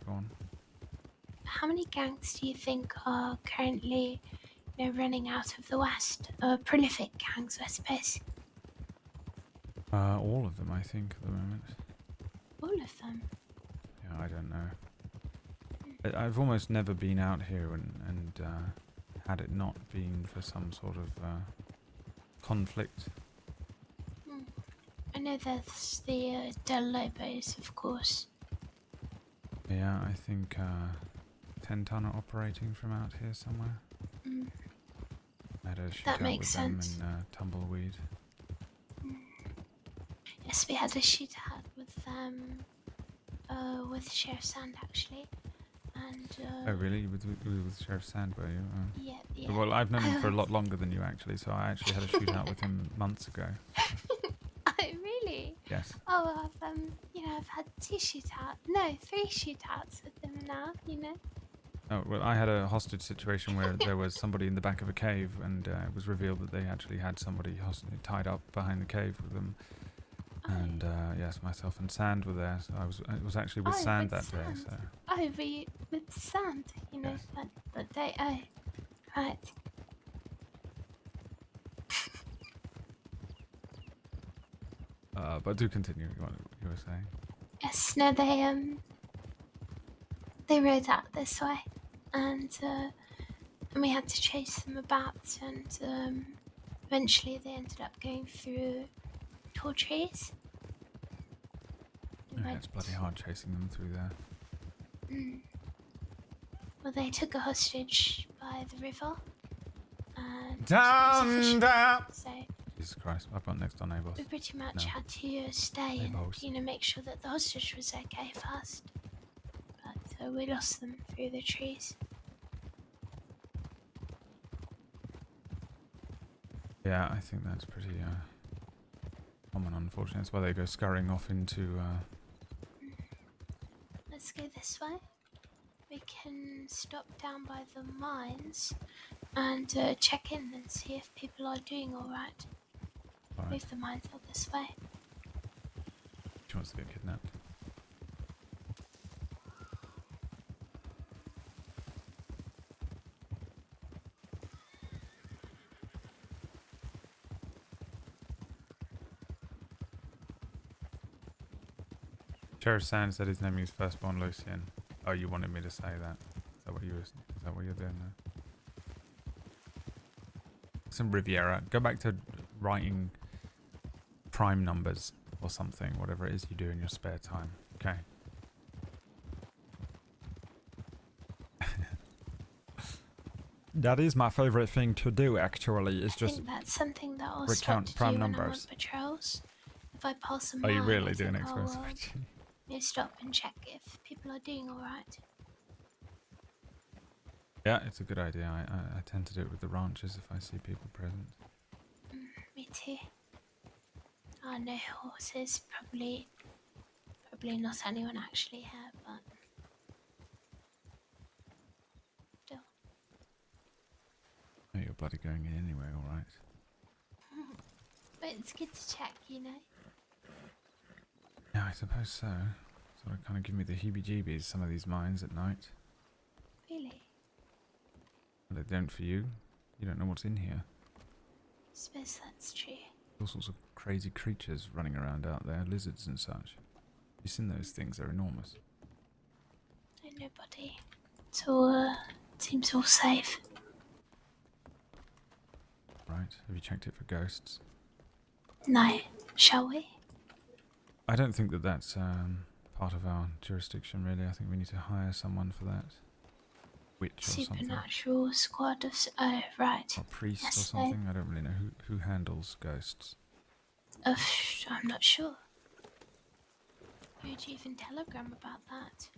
Go on. How many gangs do you think are currently, running out of the West? Prolific gangs, I suppose. All of them, I think, at the moment. All of them. Yeah, I don't know. I've almost never been out here and had it not been for some sort of conflict. I know there's the Del Lobos, of course. Yeah, I think 10 ton are operating from out here somewhere. Mm. I had a That shootout makes with sense. them in Tumbleweed. Yes, we had a shootout with Sheriff Sand, actually. And, Oh, really? With Sheriff Sand, were you? yeah, yeah. Well, I've known him for a lot longer than you, actually, so I actually had a shootout with him months ago. Oh, really? Yes. Oh, I've had 3 shootouts with them now, Oh, well, I had a hostage situation where there was somebody in the back of a cave, and it was revealed that they actually had somebody tied up behind the cave with them. And yes, myself and Sand were there, so it was actually with Sand that day. So. Oh, were you with Sand, Yes. that day? Oh, right. But do continue what you were saying. Yes, no, they rode out this way, and we had to chase them about, and eventually they ended up going through tall trees. Yeah, it's bloody hard chasing them through there. Well, they took a hostage by the river, and Down. so Jesus Christ, I've got next on A-Boss. we pretty much No. had to stay Hey, and boss. make sure that the hostage was okay first. But we lost them through the trees. Yeah, I think that's pretty common, unfortunately. That's why they go scurrying off into... Let's go this way. We can stop down by the mines and check in and see if people are doing alright. All right. If the mines are this way. She wants to get kidnapped. Sheriff Sand said his name is firstborn Lucien. Oh, you wanted me to say that? Is that what you're doing there? Some Riviera. Go back to writing prime numbers or something, whatever it is you do in your spare time. Okay. That is my favorite thing to do, actually. Is I just think that's something that I'll recount stop to prime do when I'm on numbers. patrols. If I pass a Are mine, you really I doing think I'll expository? stop and check if people are doing alright. Yeah, it's a good idea. I tend to do it with the ranches if I see people present. Me too. Oh, no horses. Probably not anyone actually here, but still. Oh, you're bloody going in anyway, alright. But it's good to check, Yeah, I suppose so. Sort of kind of give me the heebie-jeebies, some of these mines at night. Really? Well, they don't for you. You don't know what's in here. I suppose that's true. All sorts of crazy creatures running around out there, lizards and such. You've seen those things, they're enormous. No, nobody. It's all, seems all safe. Right, have you checked it for ghosts? No, shall we? I don't think that that's part of our jurisdiction, really. I think we need to hire someone for that. Witch or something. Supernatural squad of... Oh, right. Or priest Yes, or something. I don't really know who handles ghosts. I'm not sure. Who'd you even telegram about that?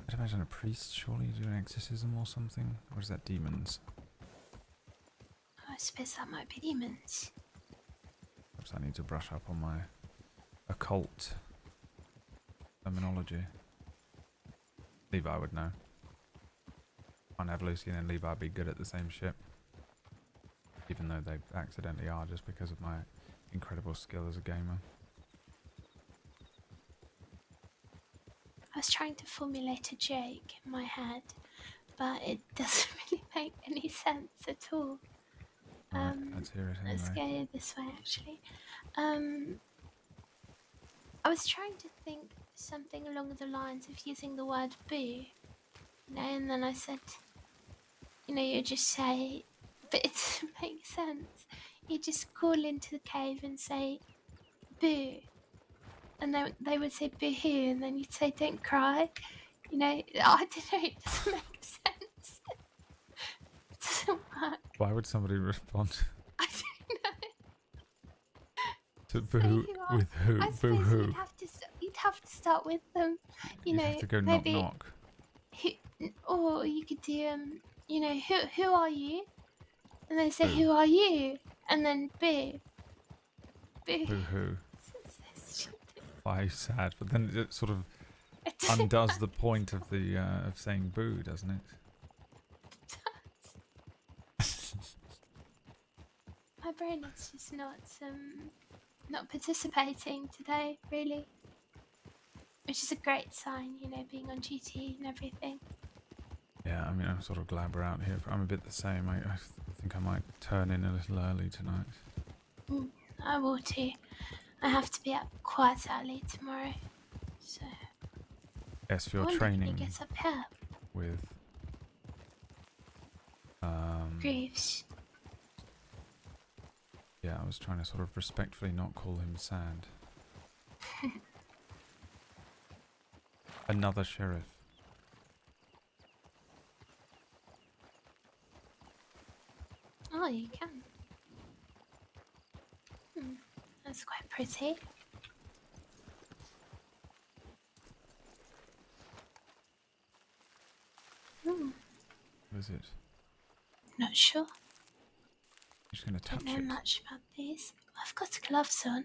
I'd imagine a priest, surely, do an exorcism or something? Or is that demons? Oh, I suppose that might be demons. Perhaps I need to brush up on my occult terminology. Levi would know. Can't have Lucien and Levi be good at the same ship. Even though they accidentally are, just because of my incredible skill as a gamer. I was trying to formulate a joke in my head, but it doesn't really make any sense at all. Alright, let's hear it Let's anyway. go this way, actually. I was trying to think something along the lines of using the word boo, you know, and then I said, you know, you just say, but it doesn't make sense. You just call into the cave and say, boo. And they would say boo-hoo, and then you'd say don't cry. You know, I don't know, it doesn't make sense. It doesn't work. Why would somebody respond I don't know. to Say boo who are- with who? I Boo suppose hoo. you'd have to start with them. You You'd know, have to go maybe, knock knock. or you could do you know, who are you? And then say Boo. who are you? And then boo. Boo. Boo hoo. Why are you sad? But then it sort of It doesn't undoes work. the point of the of saying boo, doesn't it? My brain is just not participating today, really. Which is a great sign, you know, being on duty and everything. Yeah, I mean, I'm sort of glad we're out here. I'm a bit the same. I think I might turn in a little early tonight. I will too. I have to be up quite early tomorrow. So Yes, for I your wonder if he training gets up here. with Grooves. yeah, I was trying to sort of respectfully not call him Sand. Another sheriff. Oh, you can. That's quite pretty. What is it? Not sure. I'm just gonna touch Don't know it. much about these. I've got gloves on.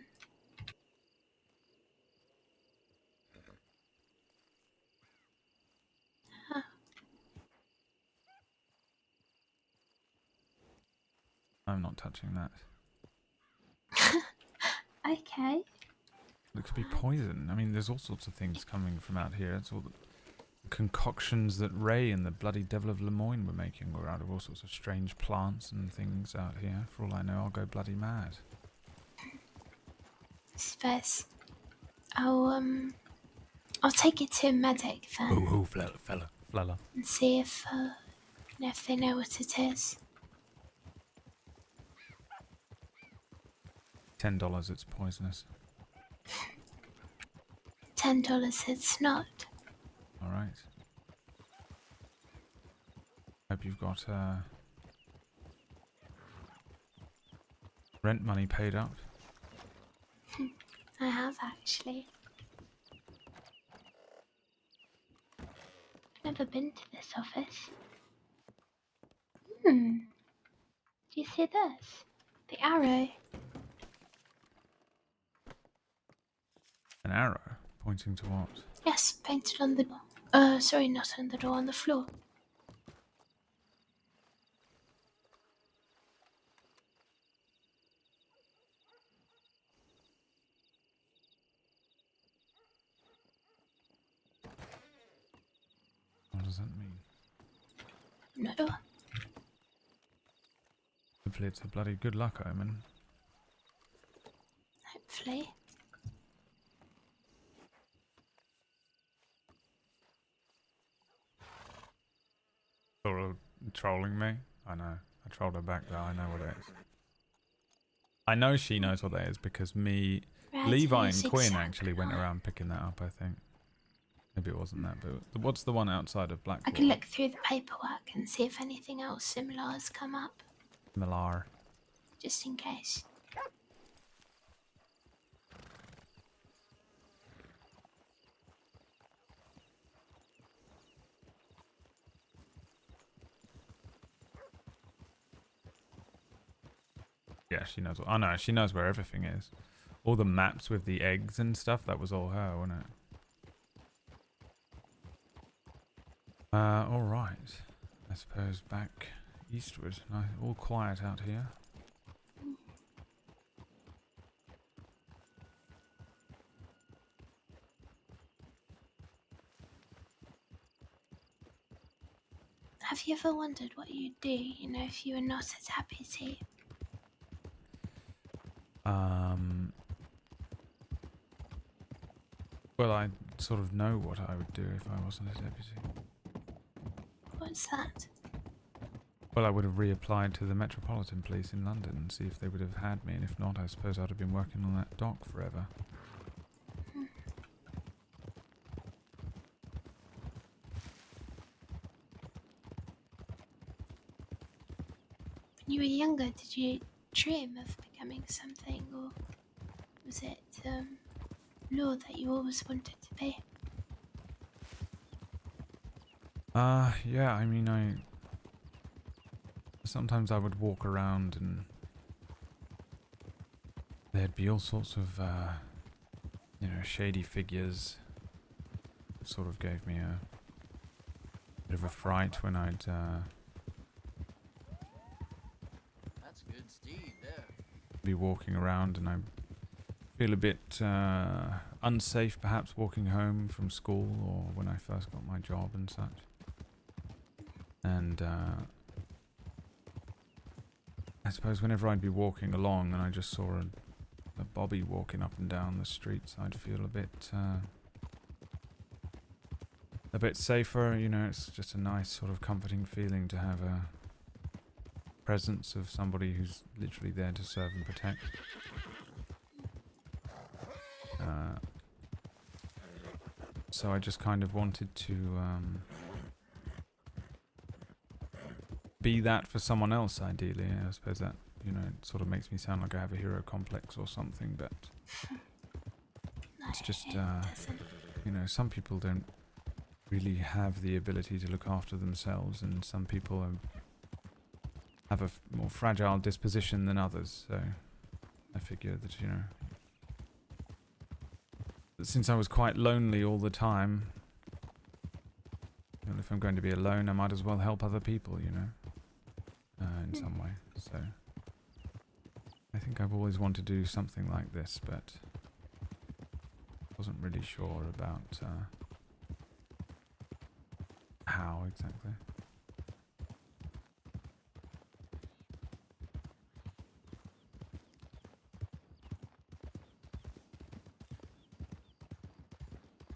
I'm not touching that. Okay. It could be poison. I mean, there's all sorts of things coming from out here. It's all the concoctions that Ray and the bloody Devil of Lemoyne were making were out of all sorts of strange plants and things out here. For all I know, I'll go bloody mad. I suppose. I'll take it to a medic then Oh, fella. and see if you know, if they know what it is. $10, it's poisonous. $10 it's not. Alright. Hope you've got rent money paid up. I have actually. Never been to this office. Do you see this? The arrow. An arrow pointing to what? Yes, painted on the door. Sorry, not on the door, on the floor. What does that mean? No. Hopefully it's a bloody good luck omen. hopefully. Sort of trolling me. I know. I trolled her back though. I know what it is. I know she knows what that is because me, Right, Levi who's and Quinn exact actually went one? around picking that up, I think. Maybe it wasn't that, but what's the one outside of I Blackwater? can look through the paperwork and see if anything else similar has come up, Millar. just in case. Yeah, she knows what. Oh no, she knows where everything is. All the maps with the eggs and stuff, that was all her, wasn't it? Alright. I suppose back eastward. Nice, all quiet out here. Have you ever wondered what you'd do, if you were not at Deputy? Well, I sort of know what I would do if I wasn't a deputy. What's that? Well, I would have reapplied to the Metropolitan Police in London and see if they would have had me, and if not, I suppose I'd have been working on that dock forever. When you were younger, did you dream of becoming something, or was it law that you always wanted to be? Yeah, I mean, sometimes I would walk around and there'd be all sorts of, shady figures. Sort of gave me a bit of a fright when I'd, That's good steed there. be walking around, and I feel a bit unsafe perhaps walking home from school or when I first got my job and such. And I suppose whenever I'd be walking along and I just saw a bobby walking up and down the streets, I'd feel a bit safer. It's just a nice sort of comforting feeling to have a presence of somebody who's literally there to serve and protect. So I just kind of wanted to be that for someone else, ideally. I suppose that, it sort of makes me sound like I have a hero complex or something, but it's just, some people don't really have the ability to look after themselves, and some people have a more fragile disposition than others, so I figure that, that since I was quite lonely all the time, if I'm going to be alone, I might as well help other people, in some way. So I think I've always wanted to do something like this, but wasn't really sure about how exactly.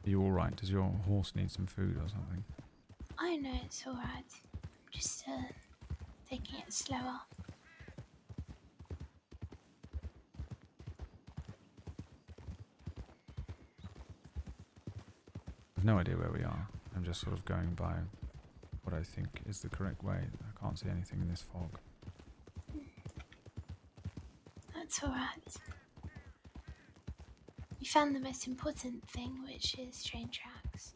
Are you alright? Does your horse need some food or something? I know it's alright. I'm just taking it slower. I've no idea where we are. I'm just sort of going by what I think is the correct way. I can't see anything in this fog. That's alright. You found the most important thing, which is train tracks.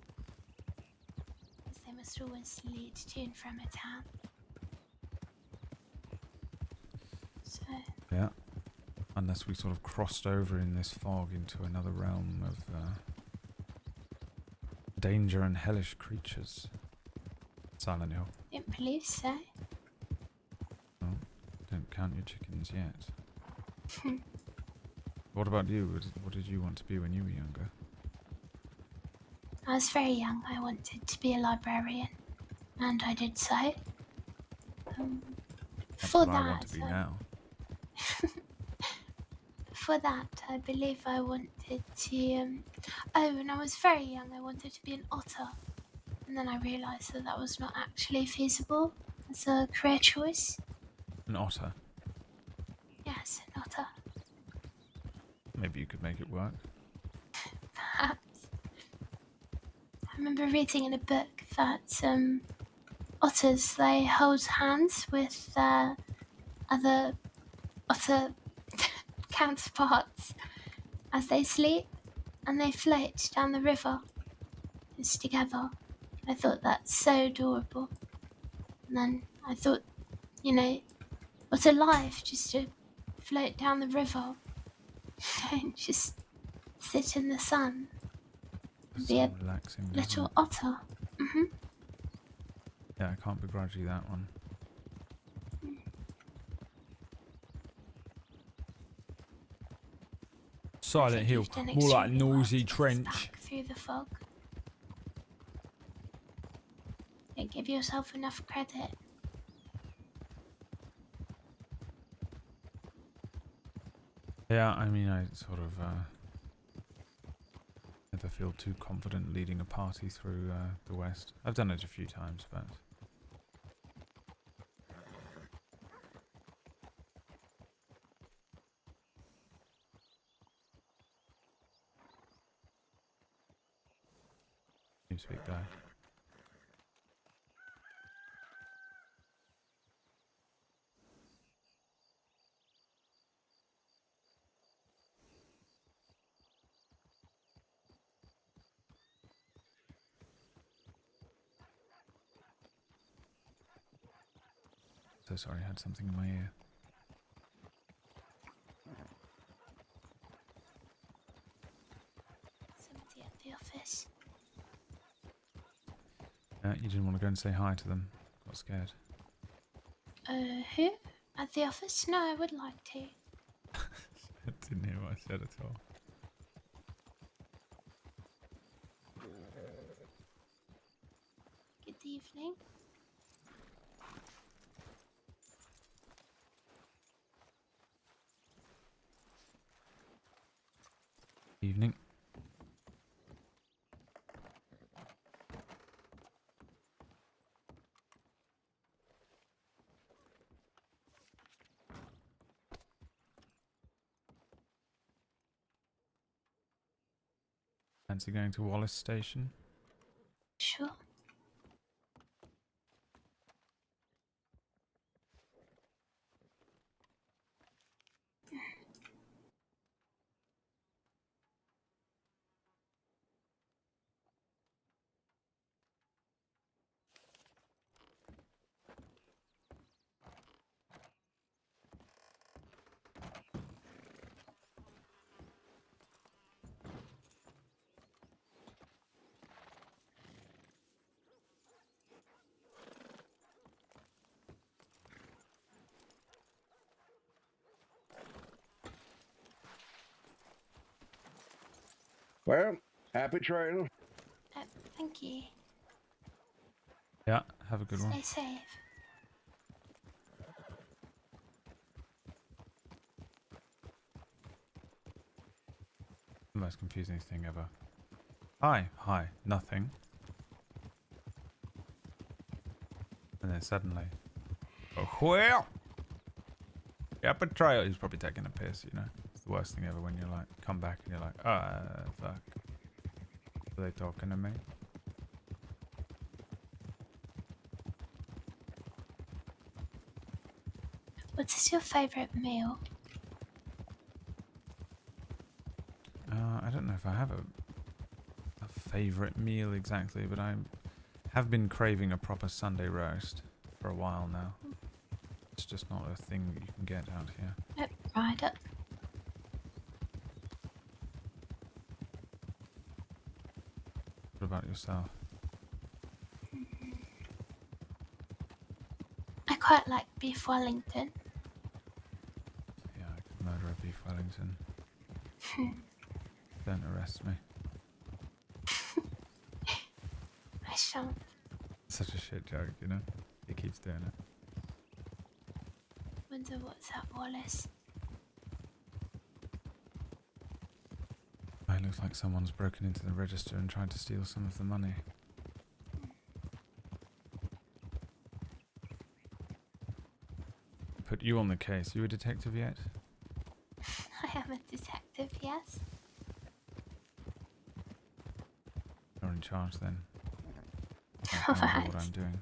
Because they must always lead to and from a town. So, Yeah. Unless we sort of crossed over in this fog into another realm of danger and hellish creatures. Silent Hill. don't believe so. Well, don't count your chickens yet. What about you? What did you want to be when you were younger? I was very young. I wanted to be a librarian, and I did so. That's For what that, I want to be now. before that, I believe I wanted to. Oh, when I was very young, I wanted to be an otter. And then I realised that that was not actually feasible as a career choice. An otter. Yes, an otter. Maybe you could make it work. Perhaps. I remember reading in a book that otters, they hold hands with other otter counterparts as they sleep, and they float down the river just together. I thought that's so adorable. And then I thought, you know, what a life just to float down the river and just sit in the sun and That's be so a relaxing, isn't it? little otter. Mm-hmm. Yeah, I can't begrudge you that one. Silent Hill, more like Noisy Trench. Back through the fog. Don't give yourself enough credit. Yeah, I mean, I sort of never feel too confident leading a party through the West. I've done it a few times, but you speak guy. So sorry, I had something in my ear. Somebody at the office. You didn't want to go and say hi to them. Got scared. Who? At the office? No, I would like to. I didn't hear what I said at all. Good evening. Evening. Fancy going to Wallace Station? Sure. Well, happy trail. Thank you. Yeah, have a good one. Stay safe. The most confusing thing ever. Hi, hi, nothing. And then suddenly, oh, well, yeah, betrayal. He's probably taking a piss, you know. It's the worst thing ever when you're like, come back and you're like, fuck. Are they talking to me? What is your favourite meal? I don't know if I have a favourite meal exactly, but I have been craving a proper Sunday roast for a while now. It's just not a thing that you can get out here. Yep, right up. What about yourself? I quite like beef Wellington. Yeah, I could murder a beef Wellington. Don't arrest me. I shan't. Such a shit joke, you know? He keeps doing it. Wonder what's at Wallace. It looks like someone's broken into the register and tried to steal some of the money. Put you on the case. You a detective yet? I am a detective, yes. You're in charge then. I know what I'm doing.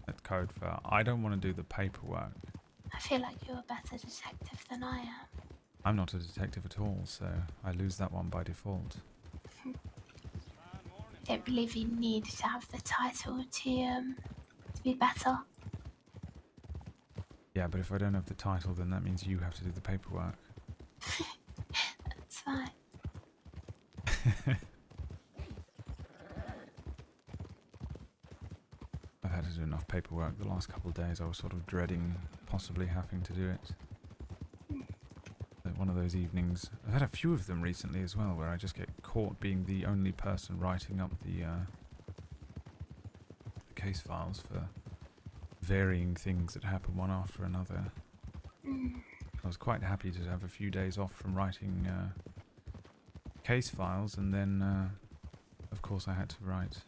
That's code for I don't want to do the paperwork. I feel like you're a better detective than I am. I'm not a detective at all, so I lose that one by default. I don't believe you need to have the title to be better. Yeah, but if I don't have the title, then that means you have to do the paperwork. That's fine. I've had to do enough paperwork the last couple of days. I was sort of dreading possibly having to do it. Like one of those evenings. I've had a few of them recently as well, where I just get caught being the only person writing up the case files for varying things that happen one after another. I was quite happy to have a few days off from writing case files, and then of course I had to write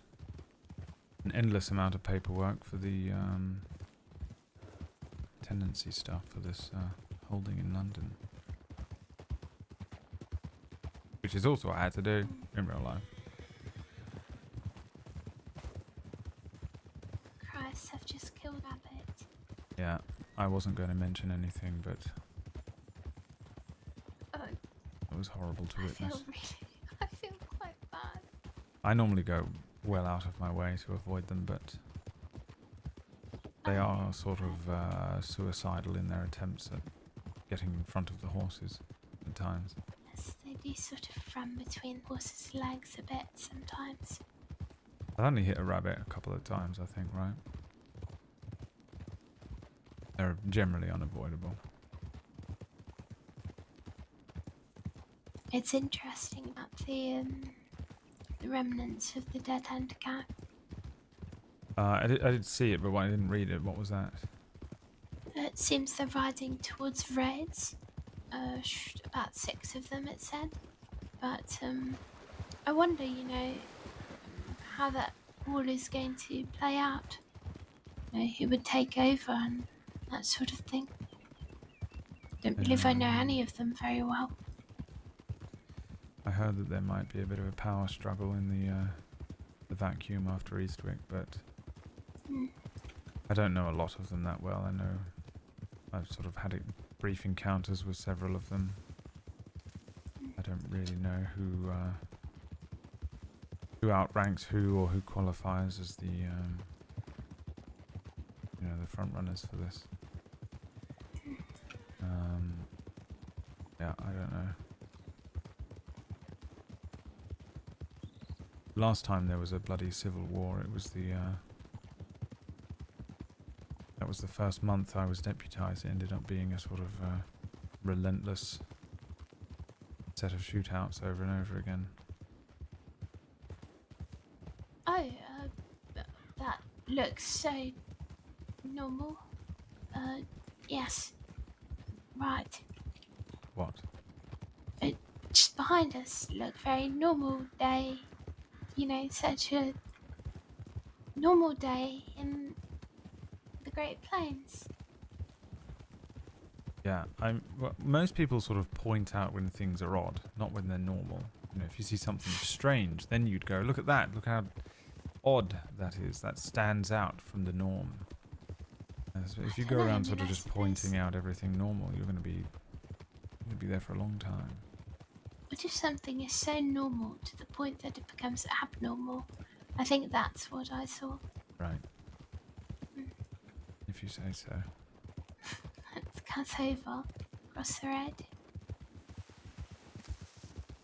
an endless amount of paperwork for the tenancy stuff for this holding in London, which is also what I had to do in real life. Christ, I've just killed Rabbit. Yeah, I wasn't going to mention anything, but it was horrible to witness. I feel quite bad. I normally go well out of my way to avoid them, but they are sort of suicidal in their attempts at getting in front of the horses at times. Yes, they do sort of run between horses' legs a bit sometimes. I've only hit a rabbit a couple of times, I think, right? They're generally unavoidable. It's interesting about the remnants of the dead hand cat. I did see it, but I didn't read it. What was that? It seems they're riding towards Reds. About 6 of them, it said. But I wonder, how that all is going to play out. Who would take over and that sort of thing. Don't believe I know any of them very well. I heard that there might be a bit of a power struggle in the vacuum after Eastwick, but I don't know a lot of them that well. I know I've sort of had brief encounters with several of them. I don't really know who outranks who or who qualifies as the the front runners for this. Yeah, I don't know. Last time there was a bloody civil war, it was that was the first month I was deputised. It ended up being a sort of relentless set of shootouts over and over again. Oh, that looks so normal. Yes. Right. What? Just behind us look very normal day. Such a normal day in the Great Plains. Yeah, most people sort of point out when things are odd, not when they're normal. If you see something strange, then you'd go, look at that, look how odd that is. That stands out from the norm. So if you go around sort of just pointing out everything normal, you're going to be there for a long time. What if something is so normal to the point that it becomes abnormal? I think that's what I saw. Right. If you say so. Let's cut over, across the road.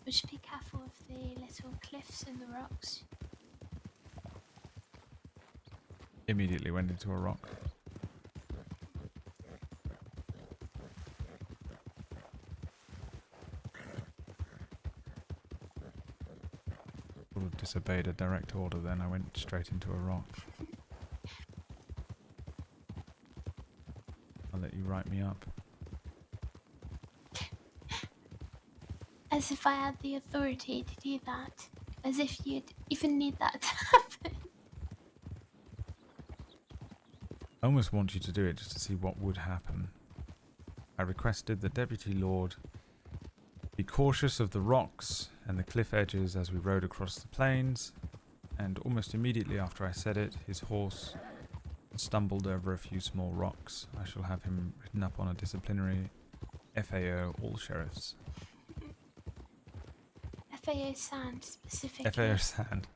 We should be careful of the little cliffs and the rocks. Immediately went into a rock. Sort of disobeyed a direct order then. I went straight into a rock. write me up. As if I had the authority to do that. As if you'd even need that to happen. I almost want you to do it just to see what would happen. I requested the Deputy Lord be cautious of the rocks and the cliff edges as we rode across the plains, and almost immediately after I said it, his horse stumbled over a few small rocks. I shall have him written up on a disciplinary FAO, all sheriffs. FAO Sand specifically. FAO Sand.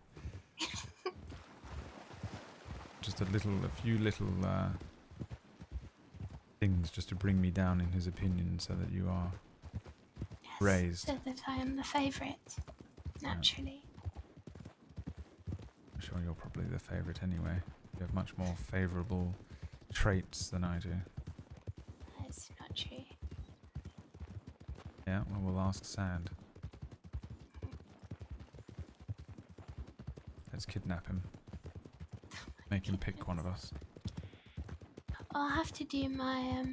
Just a few little things just to bring me down in his opinion so that you are Yes, raised. so that I am the favourite. Naturally. I'm sure you're probably the favourite anyway. You have much more favourable traits than I do. That's not true. Yeah, well, we'll ask Sand. Let's kidnap him. Make him pick one of us. I'll have to do my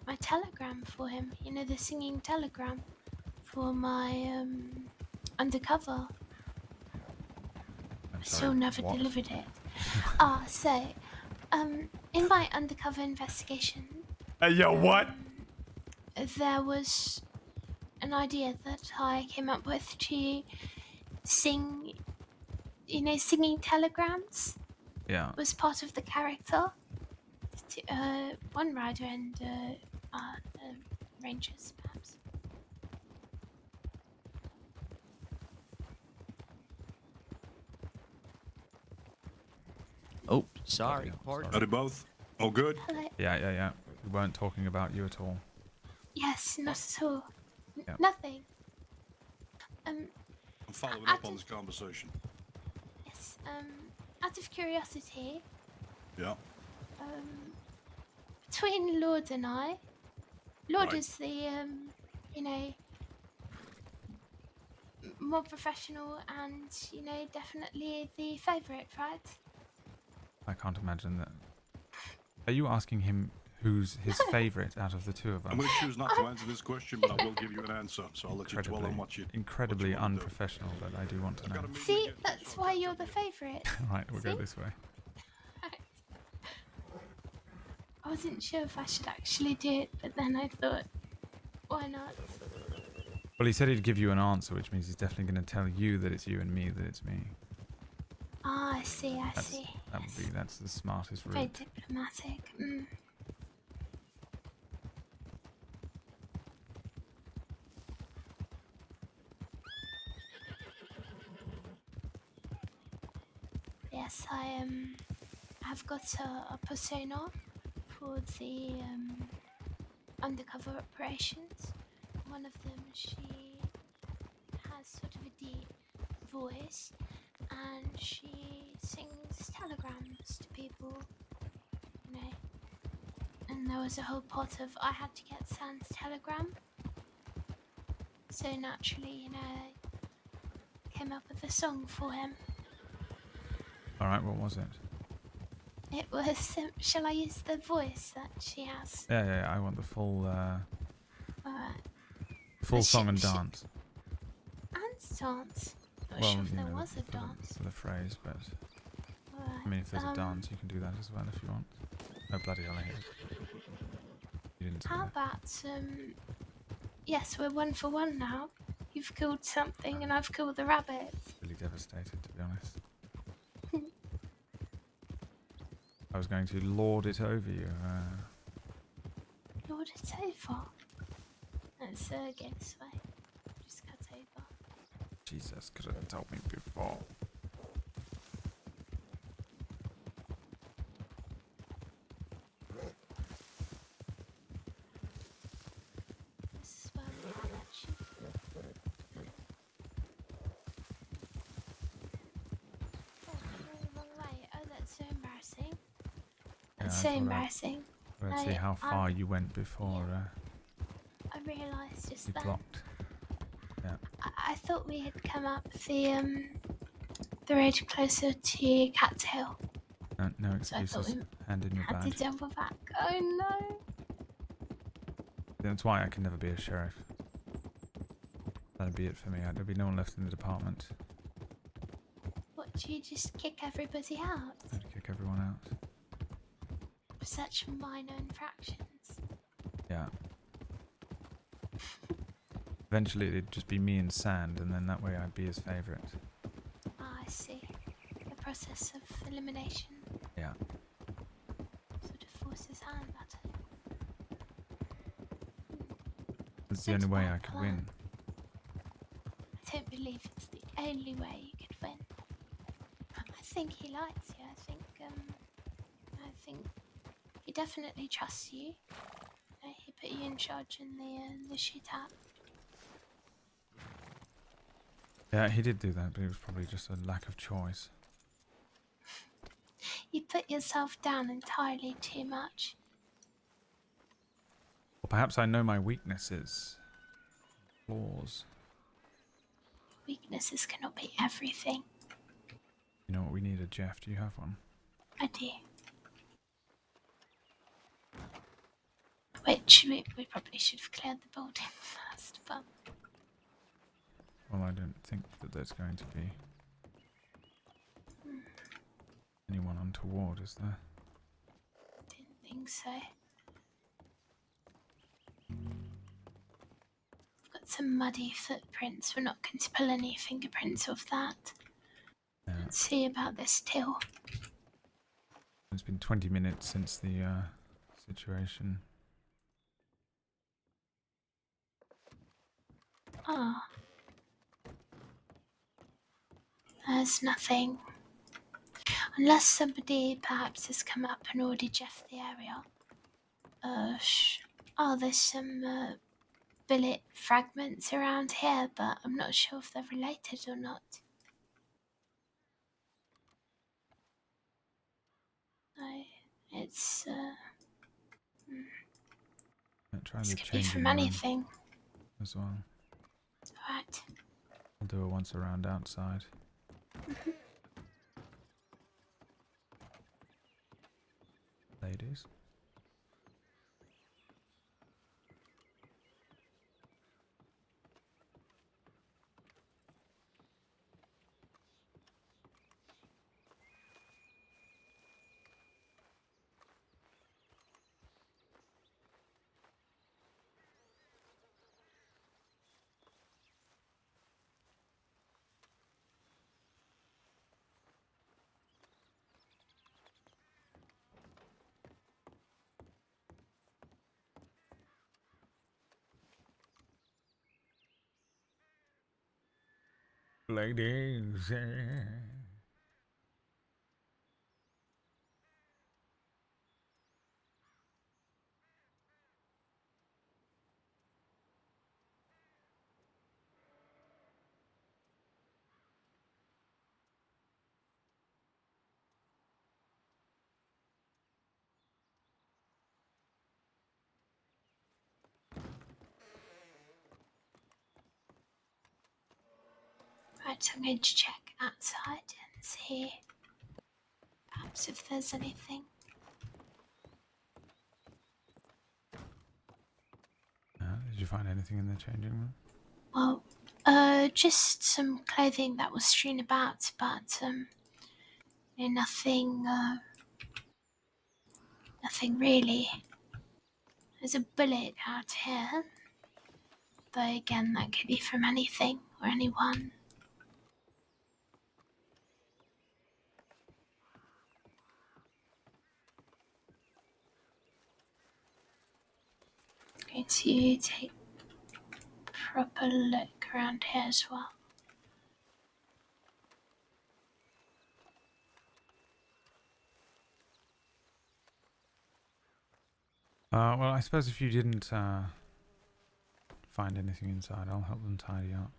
my telegram for him. You know, the singing telegram for my undercover. I'm Still sorry, never what? delivered it. So in my undercover investigation, what? there was an idea that I came up with to sing. You know, singing telegrams Yeah. was part of the character. One rider and rangers, perhaps. Oh, sorry. hell, Pardon. sorry. Are they both? All good? Hello. Yeah. We weren't talking about you at all. Yes, not at all. Yeah. Nothing. I'm following I up on this just- conversation. Yes. Out of curiosity, Yeah. between Lorde and I, Lorde Right. is the you know, more professional and definitely the favourite, right? I can't imagine that. Are you asking him who's his favourite out of the two of us? I'm going to choose not to answer this question, but I will give you an answer. So I'll let you dwell on Incredibly what you wanna do. unprofessional, but I do want to I've know. got a meeting See, again, that's so I'll why catch you're up the with you. favourite. Right, we'll go See? this way. I wasn't sure if I should actually do it, but then I thought, why not? Well, he said he'd give you an answer, which means he's definitely going to tell you that it's you and me that it's me. Ah, I see, I That's, see. that's the smartest Very route. diplomatic. Yes, I have got a persona for the undercover operations. One of them, she has sort of a deep voice, and she sings telegrams to people, you know. And there was a whole pot of I had to get Sam's telegram. So naturally, I came up with a song for him. Alright, what was it? It was, shall I use the voice that she has? Yeah, I want the full, Alright. full But song and she- dance. And dance? Not Well, sure if you there know, was a for dance. the phrase, but Alright. I mean, if there's a dance, you can do that as well if you want. Oh, bloody hell, I hate it. You didn't say How that. about, yes, we're 1 for 1 now. You've killed something and I've killed the rabbit. Really devastated, to be honest. I was going to lord it over you. Lord, it's over. Let's go this way. Just cut over. Jesus, could have told me before. This is where we had that sheep. Oh, going the wrong way. Oh, that's so embarrassing. That's I so thought embarrassing. Let's see how far you went before I realised just you then. blocked. Yeah. I thought we had come up the road closer to Cattail. No So I thought excuses. we Hand in your had to badge. double back. Oh no! That's why I can never be a sheriff. That'd be it for me. There'd be no one left in the department. What, do you just kick everybody out? I'd kick everyone out. For such minor infractions? Yeah. Eventually it'd just be me and Sand, and then that way I'd be his favourite. Ah, I see. The process of elimination Yeah. sort of forces hand that. It's the only way I could win. I don't believe it's the only way you could win. I think he likes you. I think he definitely trusts you. He put you in charge in the shootout. Yeah, he did do that, but it was probably just a lack of choice. You put yourself down entirely too much. Or perhaps I know my weaknesses. Flaws. Weaknesses cannot be everything. You know what we needed, Jeff? Do you have one? I do. Which we probably should have cleared the building first, but... Well, I don't think that there's going to be anyone untoward, is there? Didn't think so. I've got some muddy footprints. We're not going to pull any fingerprints of that. Yeah. Let's see about this till. It's been 20 minutes since the situation. Ah. There's nothing. Unless somebody perhaps has come up and already Jeffed the area. There's some billet fragments around here, but I'm not sure if they're related or not. It's Try this the could be changing from room anything. as well. Right. I'll do a once around outside. Ladies. Ladies. Right, so I'm going to check outside and see perhaps if there's anything. Did you find anything in the changing room? Well, just some clothing that was strewn about, but nothing, nothing really. There's a bullet out here, but again, that could be from anything or anyone. Going to take a proper look around here as well. Well, I suppose if you didn't find anything inside, I'll help them tidy up.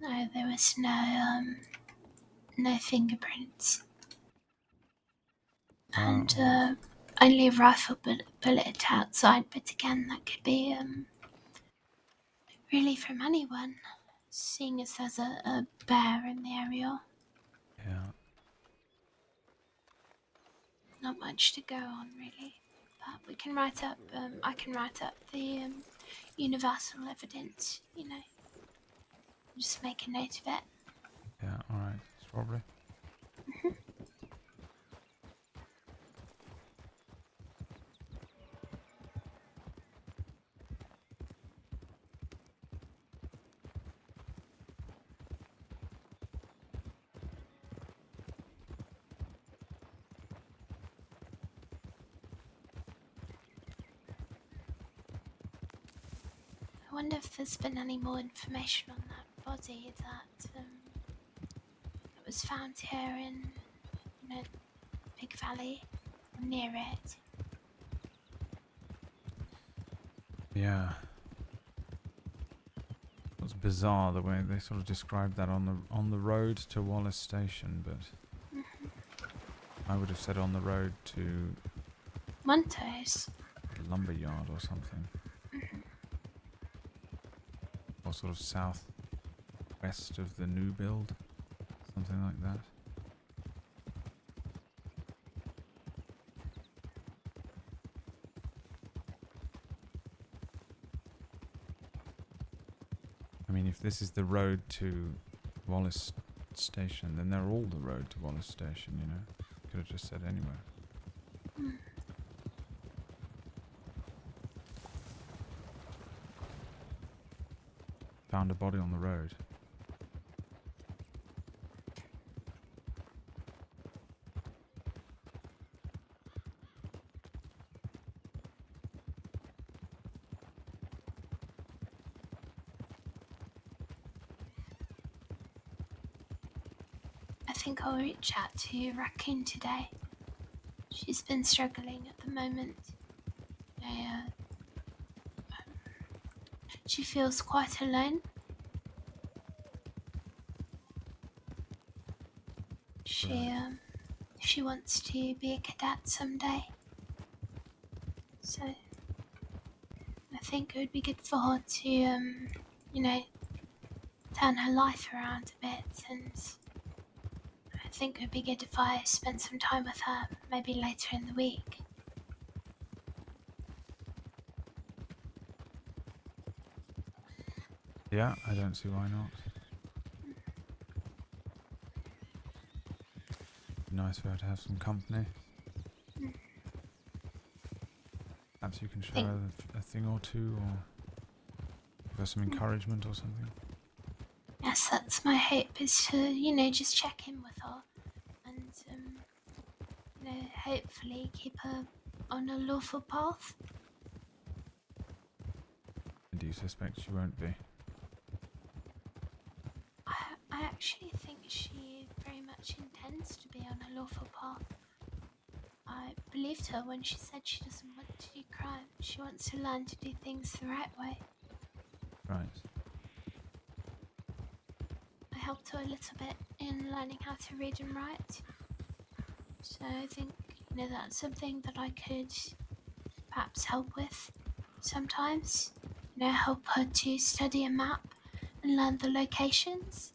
No, there was no fingerprints. And only a rifle bullet outside, but again, that could be really from anyone, seeing as there's a bear in the area. Yeah. Not much to go on, really. But we can write up, I can write up the universal evidence, you know. Just make a note of it. Yeah, alright. Strawberry. I wonder if there's been any more information on that body that was found here in, you know, Big Valley, or near it. Yeah. It was bizarre the way they sort of described that on the road to Wallace Station, but I would have said on the road to Montes. the lumberyard or something. Or sort of southwest of the new build. Something like that. I mean, if this is the road to Wallace Station, then they're all the road to Wallace Station, you know? Could have just said anywhere. Found a body on the road. I think I'll reach out to Raccoon today. She's been struggling at the moment. She feels quite alone. She wants to be a cadet someday. So I think it would be good for her to, you know, turn her life around a bit, and I think it would be good if I spent some time with her, maybe later in the week. Yeah, I don't see why not. Nice for her to have some company. Perhaps you can show her a thing or two, or give her some encouragement or something. Yes, that's my hope, is to, you know, just check in with her and, you know, hopefully keep her on a lawful path. Do you suspect she won't be? I actually think she very much intends to be on a lawful path. I believed her when she said she doesn't want to do crime. She wants to learn to do things the right way. Right. I helped her a little bit in learning how to read and write. So I think, you know, that's something that I could perhaps help with sometimes. You know, help her to study a map and learn the locations.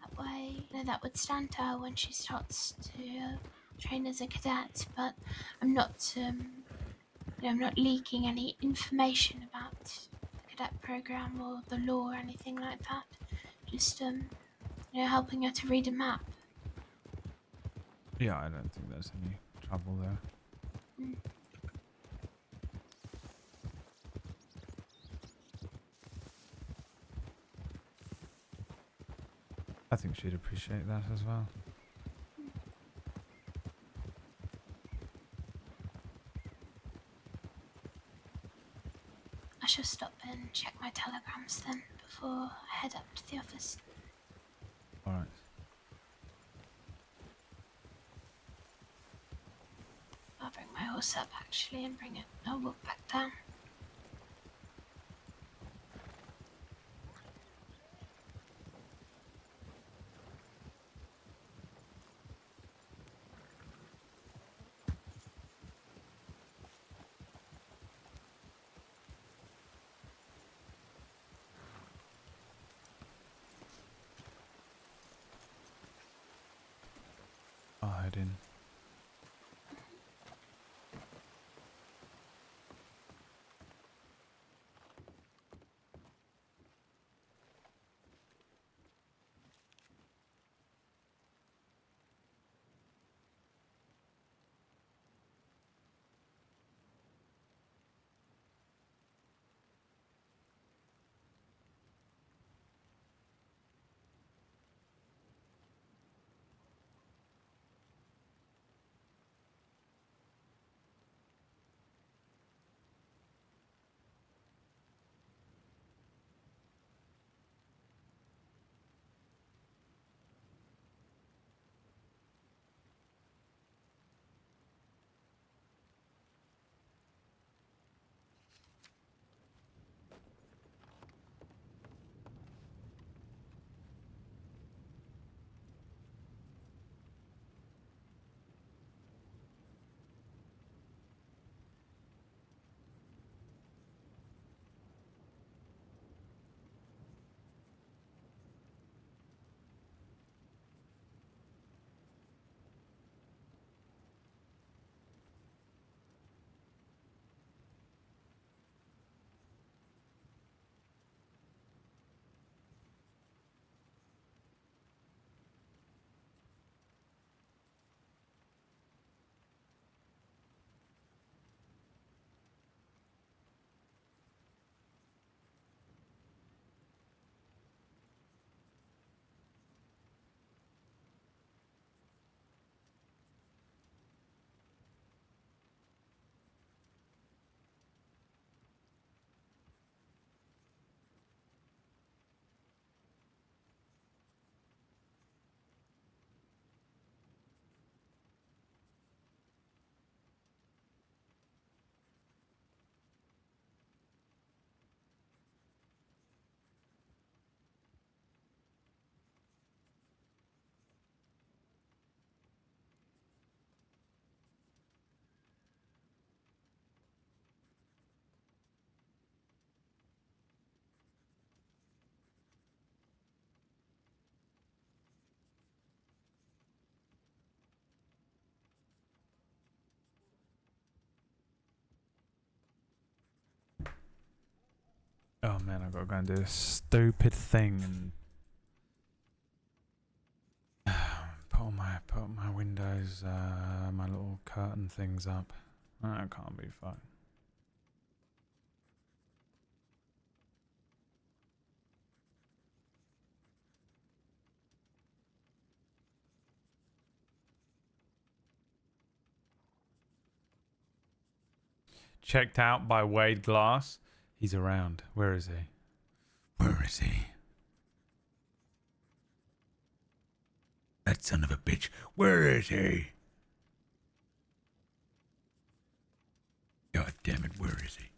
That way, you know, that would stand to her when she starts to train as a cadet. But I'm not, you know, I'm not leaking any information about the cadet program or the law or anything like that. Just, you know, helping her to read a map. Yeah, I don't think there's any trouble there. I think she'd appreciate that as well. I shall stop and check my telegrams then before I head up to the office. Alright. I'll bring my horse up actually and bring it. I'll walk back down. head in. Oh man, I've got to go and do this stupid thing and put all my windows, my little curtain things up. That can't be fun. Checked out by Wade Glass. He's around. Where is he? Where is he? That son of a bitch. Where is he? God damn it, where is he?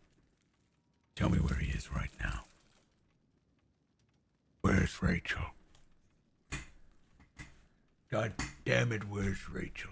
Tell me where he is right now. Where's Rachel? God damn it, where's Rachel?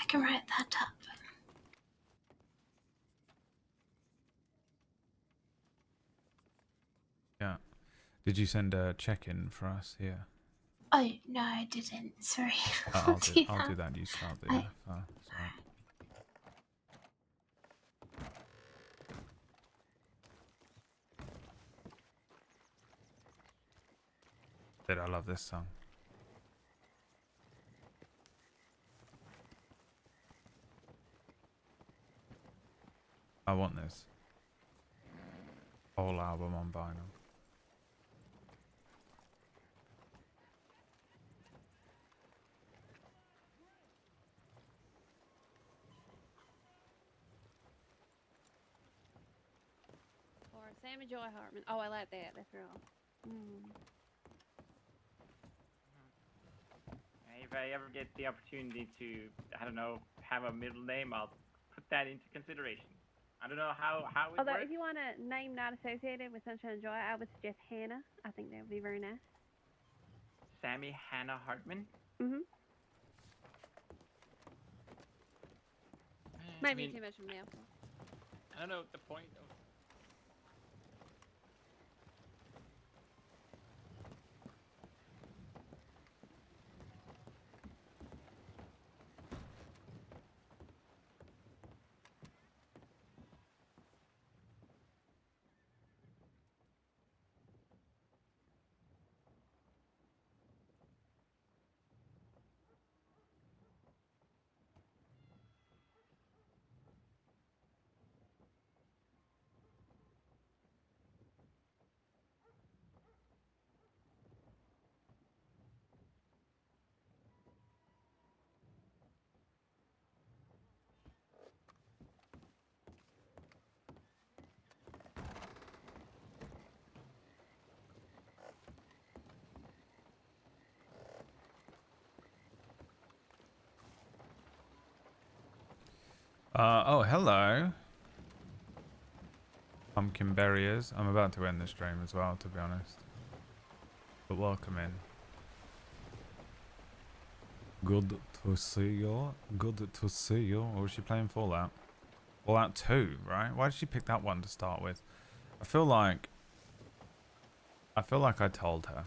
I can write that up. Yeah. Did you send a check-in for us here? Oh, no, I didn't. Sorry. I'll do that. You start the I- sorry. Dude, I love this song. I want this whole album on vinyl. Or Sammy Joy Hartman. Oh, I like that. That's real. If I ever get the opportunity to, I don't know, have a middle name, I'll put that into consideration. I don't know how it Although, works. if you want a name not associated with Sunshine and Joy, I would suggest Hannah. I think that would be very nice. Sammy Hannah Hartman. Mm-hmm. I Maybe mean, too much of an mouthful. I don't know the point of. Oh, hello. Pumpkin Berriers. I'm about to end the stream as well, to be honest. But welcome in. Good to see you. Good to see you. Or was she playing Fallout? Fallout 2, right? Why did she pick that one to start with? I feel like I told her.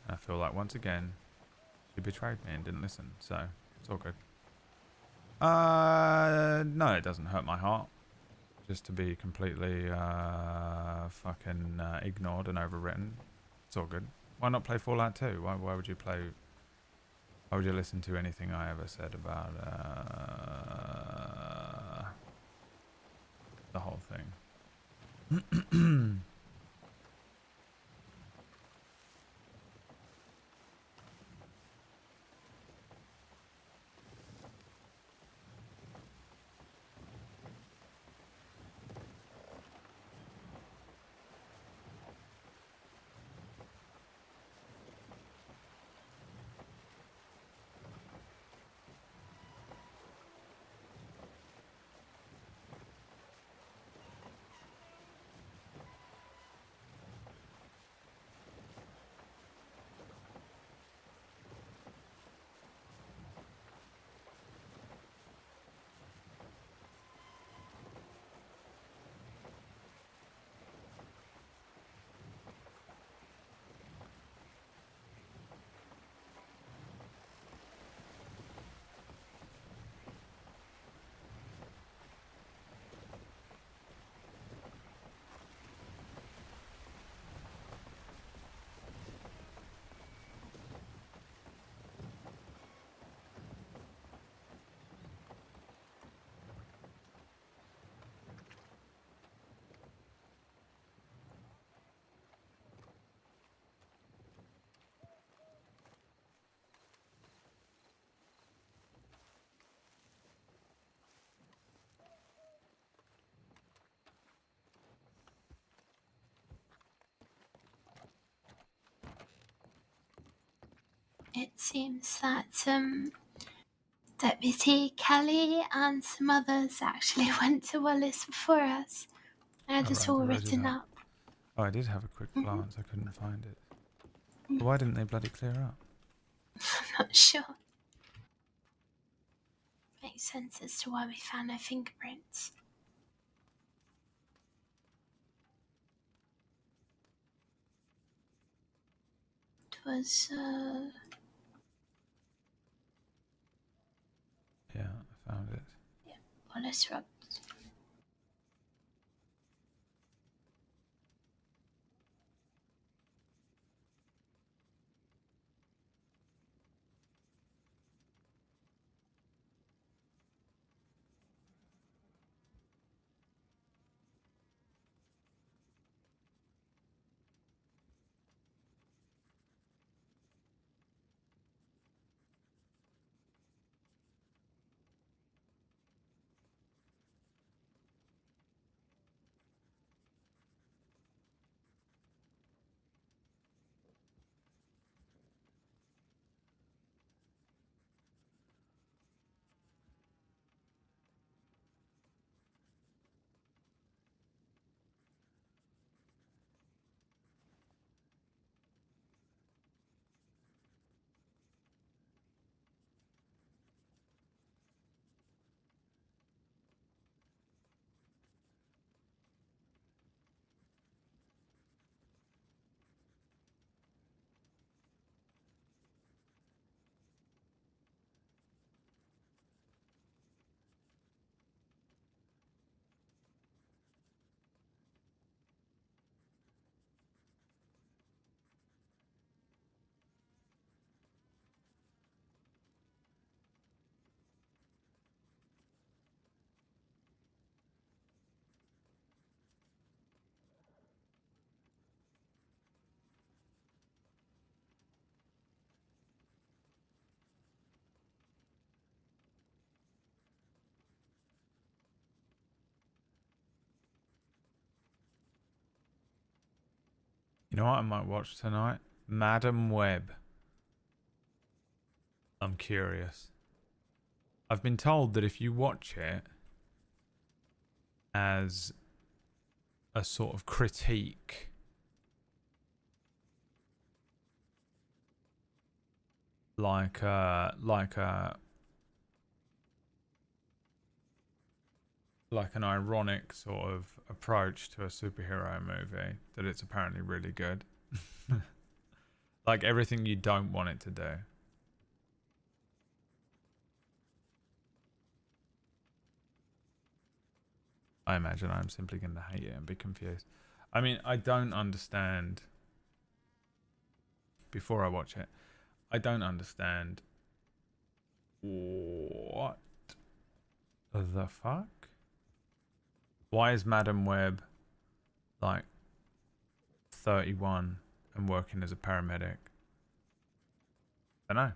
I feel like once again she betrayed me and didn't listen. So it's all good. No, it doesn't hurt my heart. Just to be completely fucking ignored and overwritten. It's all good. Why not play Fallout 2? Why would you play? Why would you listen to anything I ever said about the whole thing? It seems that Deputy Kelly and some others actually went to Wallace before us. I had it all written up. Oh, I did have a quick glance. I couldn't find it. But why didn't they bloody clear up? I'm not sure. Makes sense as to why we found no fingerprints. It was, Yeah, I found it. yeah, Wallace Roberts. You know what I might watch tonight? Madam Web. I'm curious. I've been told that if you watch it as a sort of critique, like an ironic sort of approach to a superhero movie, that it's apparently really good. Like everything you don't want it to do. I imagine I'm simply going to hate it and be confused. I mean, I don't understand. Before I watch it, I don't understand what the fuck? Why is Madam Web like 31 and working as a paramedic? I don't know.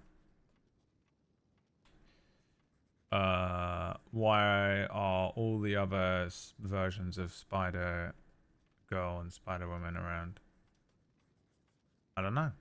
Why are all the other versions of Spider Girl and Spider Woman around? I don't know.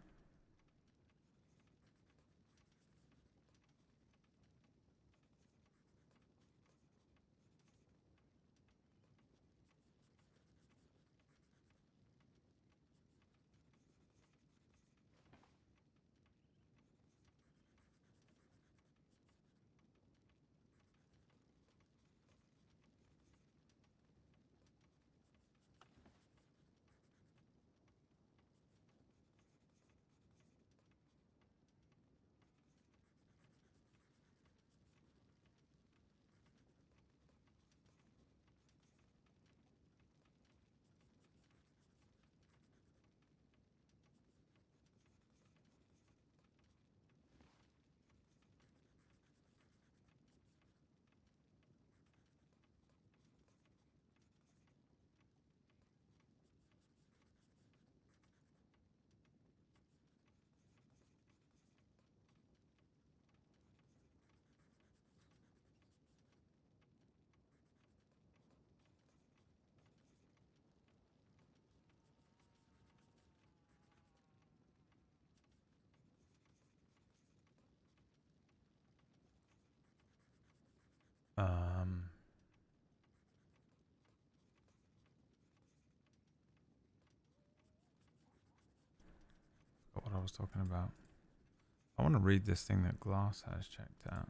What I was talking about. I want to read this thing that Glass has checked out.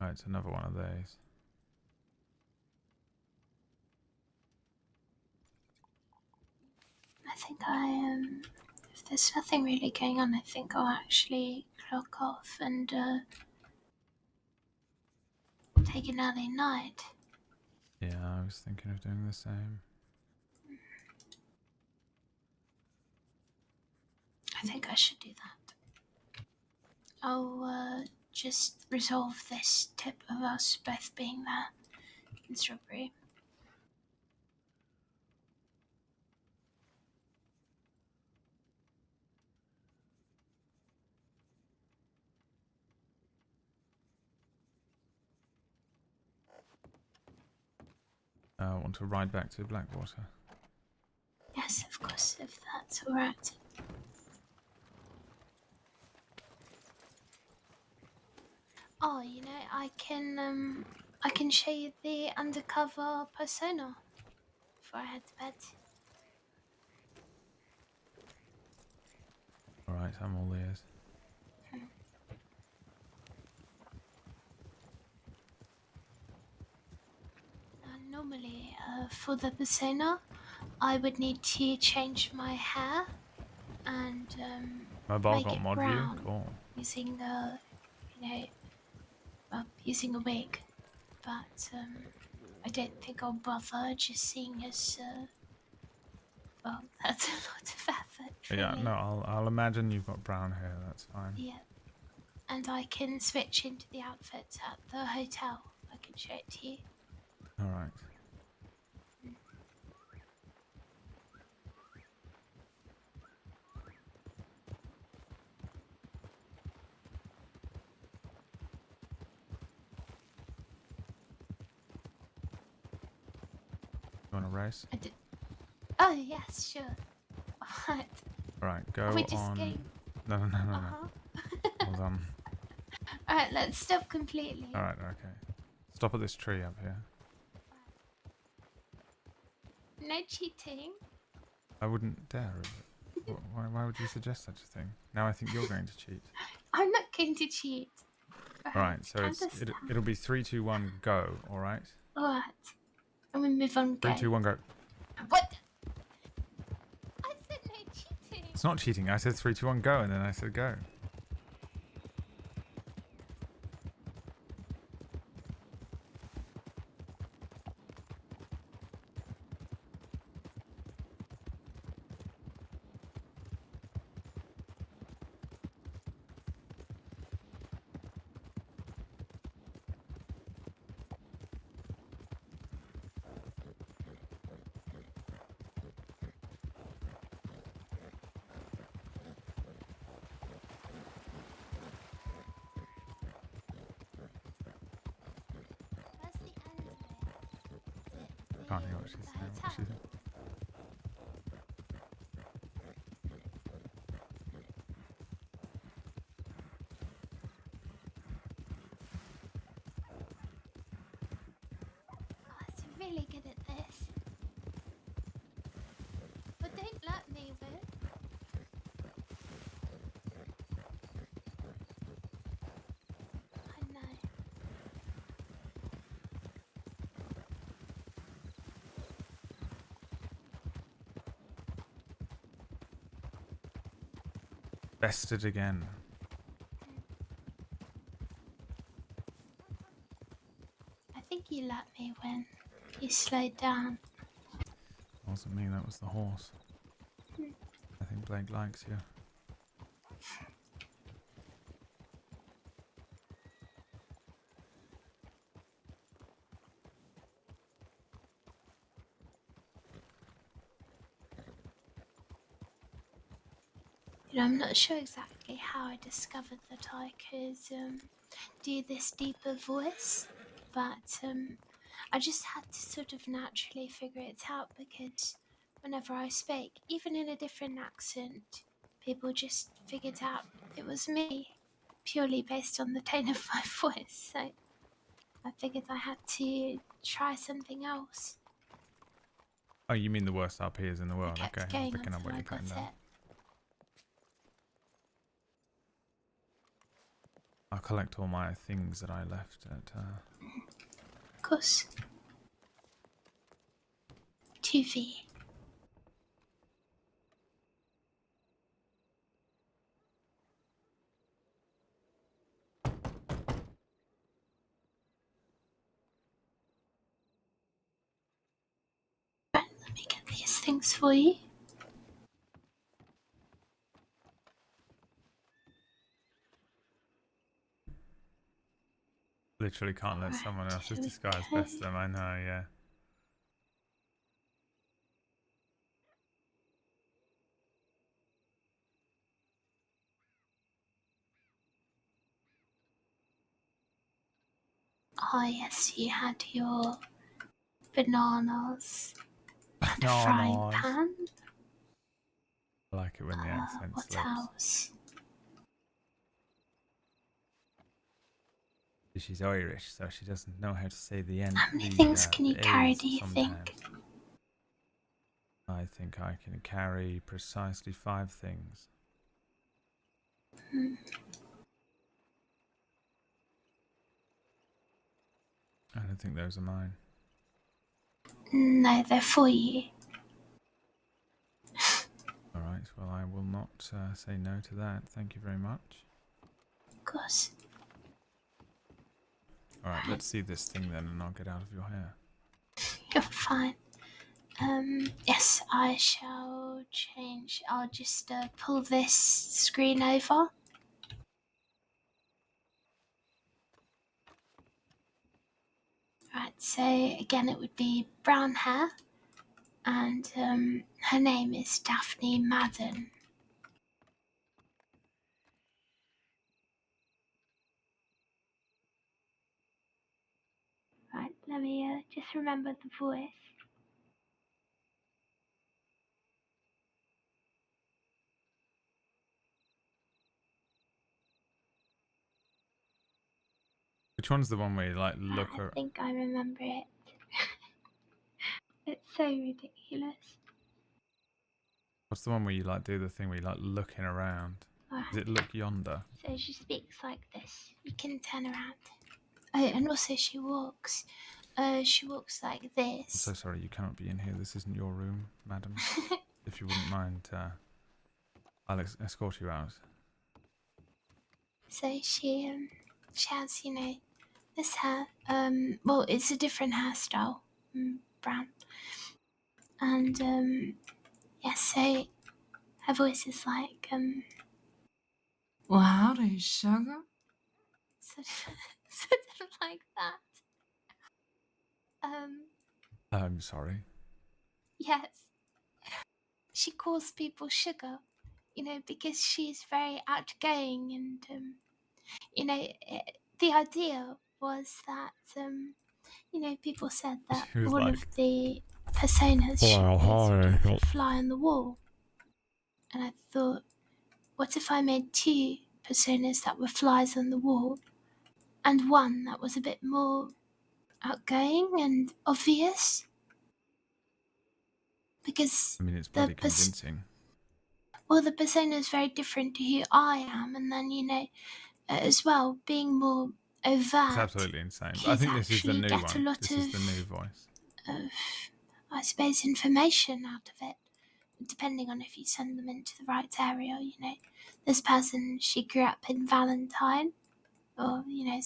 Oh, it's another one of these. I think if there's nothing really going on, I think I'll actually clock off and take an early night. Yeah, I was thinking of doing the same. I think I should do that. I'll just resolve this tip of us both being there in Strawberry. I want to ride back to Blackwater. Yes, of course, if that's alright. Oh, you know, I can show you the undercover persona before I head to bed. Alright, I'm all ears. Normally, for the persona, I would need to change my hair and Mobile make got it mod view? brown Cool. using using a wig. But I don't think I'll bother, just seeing as well, that's a lot of effort. Yeah, Really. no, I'll imagine you've got brown hair, that's fine. Yeah, and I can switch into the outfits at the hotel. I can show it to you. Alright. You want to race? I did. Oh yes, sure. Alright. Alright, go Are we just on. getting... No. Uh-huh. Hold on. Alright, let's stop completely. Alright, okay. Stop at this tree up here. No cheating. I wouldn't dare. Why would you suggest such a thing? Now I think you're going to cheat. I'm not going to cheat. Alright, so it'll be 3, 2, 1, go, alright? Alright. I'm gonna move on. 3, 2, 1, go. What? I said no cheating. It's not cheating. I said 3, 2, 1, go, and then I said go. That's the end of it. Can't hear what she's saying. What she's saying. Oh, it's really good at this. But don't let me win. I know. Bested again. I think you let me win. You slowed down. Wasn't me, that was the horse. I think Blake likes you. You know, I'm not sure exactly how I discovered that I could do this deeper voice, but I just had to sort of naturally figure it out because whenever I spake, even in a different accent, people just figured out it was me purely based on the tone of my voice. So I figured I had to try something else. Oh, you mean the worst RPers in the I world? kept Okay, I'm going picking up until what I you're got putting it. down. I'll collect all my things that I left at. Of course. 2V. Right, let me get these things for you. Literally can't let Alright, someone else's here we disguise go. best them. I know, yeah. Oh yes, you had your bananas and a frying Bananas. pan. I like it when the accent What slips. else? She's Irish, so she doesn't know how to say the end. How many things can you the carry, A's do you sometimes. think? I think I can carry precisely 5 things. I don't think those are mine. No, they're for you. Alright, well I will not say no to that. Thank you very much. Of course. Alright, let's see this thing then and I'll get out of your hair. You're fine. Yes, I shall change. I'll just pull this screen over. Right, so again it would be brown hair, and her name is Daphne Madden. Right, let me just remember the voice. Which one's the one where you like look I or think I remember it. It's so ridiculous. what's the one where you like do the thing where you like looking around? Does it look yonder? So she speaks like this. You can turn around. Oh, and also she walks. She walks like I'm this. so sorry, you cannot be in here. This isn't your room, madam. If you wouldn't mind, I'll escort you out. So she has, you know, this hair. Well, it's a different hairstyle, brown. And yeah, so her voice is like Well, howdy, sugar. sort of like that. I'm sorry. Yes. She calls people sugar, you know, because she's very outgoing and you know, the idea was that you know, people said that She was all like, of the personas should be fly on the wall. And I thought, what if I made 2 personas that were flies on the wall and one that was a bit more outgoing and obvious? Because I mean, it's bloody convincing. well, the persona is very different to who I am, and then, you know, as well, being more overt. It's absolutely insane. I think this is the new get one. A lot this of, is the new voice. I suppose, information out of it, depending on if you send them into the right area. You know, this person, she grew up in Valentine, or you know,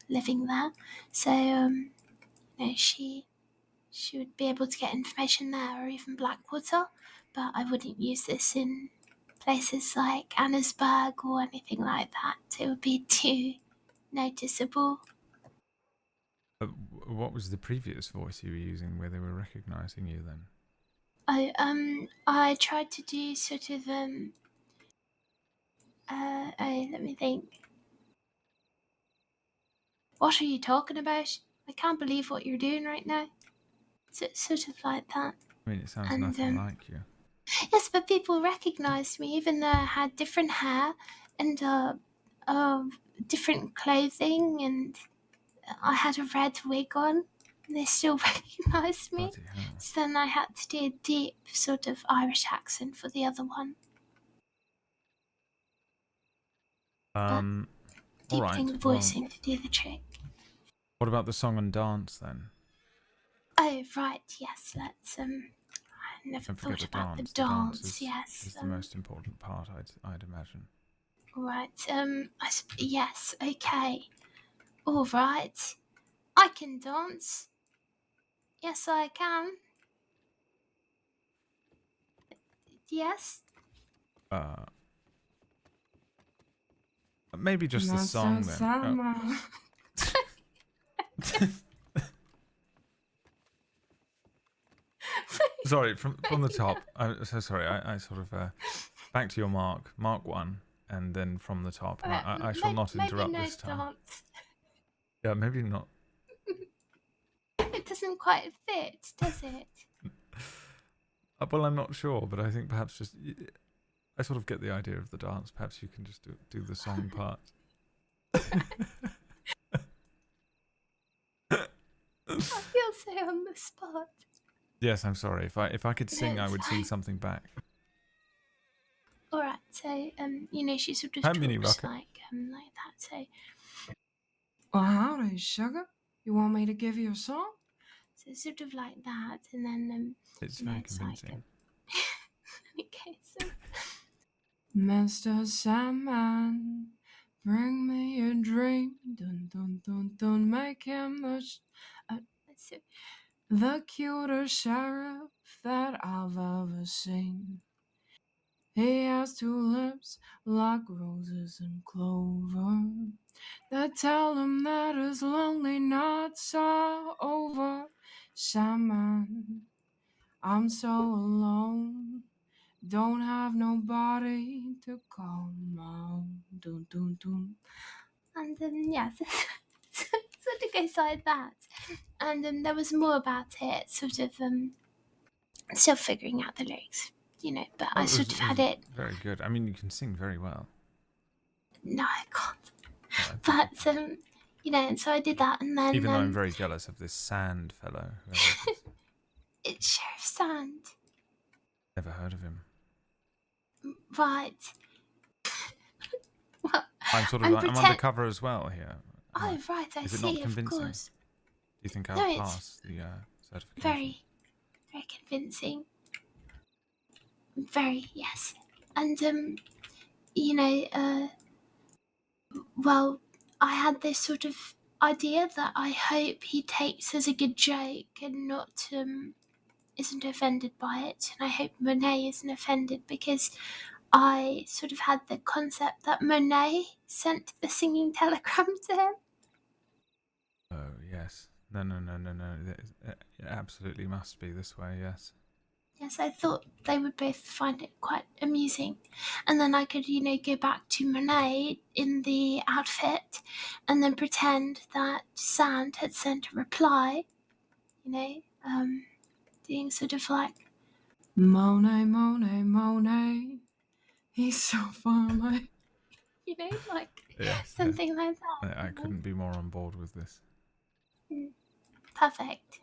living there, so you know, she would be able to get information there, or even Blackwater. But I wouldn't use this in places like Annesburg or anything like that. It would be too noticeable. What was the previous voice you were using where they were recognizing you then? I tried to do sort of let me think. What are you talking about? I can't believe what you're doing right now. Sort of like that. I mean, it sounds nothing like you. Yes, but people recognised me even though I had different hair and different clothing, and I had a red wig on. And they still recognised me. So then I had to do a deep sort of Irish accent for the other one. Deepening the voicing to do the trick. What about the song and dance then? Oh right, yes. Let's I never thought about the dance. Yes, is the most important part, I'd imagine. Right. Yes. Okay. All right. I can dance. Yes, I can. Yes. Maybe just the song then. Sorry, from the top. I'm so sorry. I sort of back to your mark 1, and then from the top. And I shall not interrupt this time. Dance. Yeah, maybe not. It doesn't quite fit, does it? Well, I'm not sure, but I think perhaps just I sort of get the idea of the dance. Perhaps you can just do the song part. I feel so on the spot. Yes, I'm sorry. If I could sing, I would sing something back. All right, so you know, she sort of Hi, talks Mini Rocket. like that. So, well, howdy, sugar. You want me to give you a song? So sort of like that, and then it's very convincing. Okay, so Mr. Sandman, bring me a dream. Dun dun dun dun, make him the cutest sheriff that I've ever seen. He has 2 lips like roses and clover that tell him that his lonely nights are over. Sandman, I'm so alone. Don't have nobody to call my own. Dun dun dun. And yeah, sort of goes like that. And there was more about it, sort of still figuring out the lyrics, you know. But I sort of had it. Very good. I mean, you can sing very well. No, I can't. But you know, and so I did that, and then Even though I'm very jealous of this Sand fellow. Whoever it is. it's Sheriff Sand, Never heard of him. right? Well, I'm sort of I'm like, I'm pretend- undercover as well here. Oh, right, I Is it see, not convincing? of course. Do you think No, I'll it's pass the certification? Very, very convincing. Very, yes. And, you know, well, I had this sort of idea that I hope he takes as a good joke and not, isn't offended by it. And I hope Monet isn't offended because I sort of had the concept that Monet sent the singing telegram to him. Oh, yes. No. It absolutely must be this way, yes. Yes, I thought they would both find it quite amusing. And then I could, you know, go back to Monet in the outfit and then pretend that Sand had sent a reply, you know, doing sort of like, Monet, Monet, Monet, he's so far away. you know, like Yes, something like that. I couldn't be more on board with this. Perfect.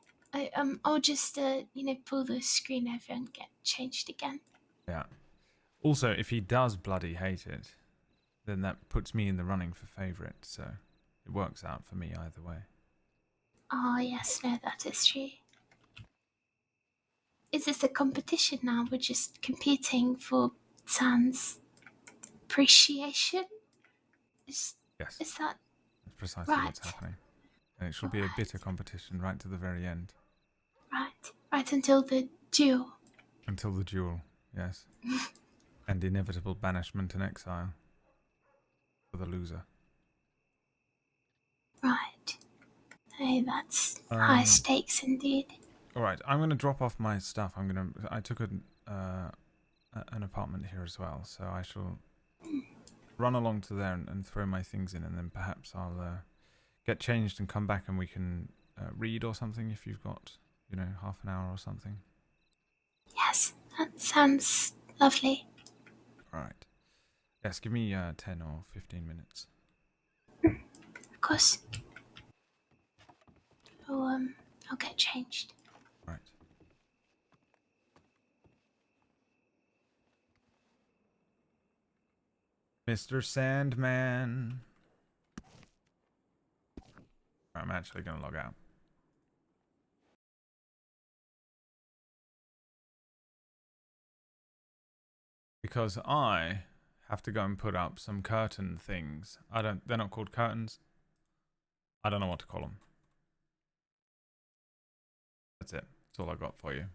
I'll just, you know, pull the screen over and get changed again. Yeah. Also, if he does bloody hate it, then that puts me in the running for favourite, so it works out for me either way. Oh, yes, no, that is true. Is this a competition now? We're just competing for Sand's appreciation? Yes. Is that That's precisely right? what's happening. And it shall be a bitter competition right to the very end. Right until the duel. Until the duel, yes. And inevitable banishment and exile for the loser. Right. Hey, that's high stakes indeed. Alright, I'm going to drop off my stuff. I took an apartment here as well, so I shall run along to there and throw my things in, and then perhaps I'll get changed and come back and we can read or something if you've got, you know, half an hour or something. Yes, that sounds lovely. Alright. Yes, give me 10 or 15 minutes. Of course. Oh, I'll get changed. Right. Mr. Sandman. I'm actually going to log out. Because I have to go and put up some curtain things. They're not called curtains. I don't know what to call them. That's it. That's all I got for you.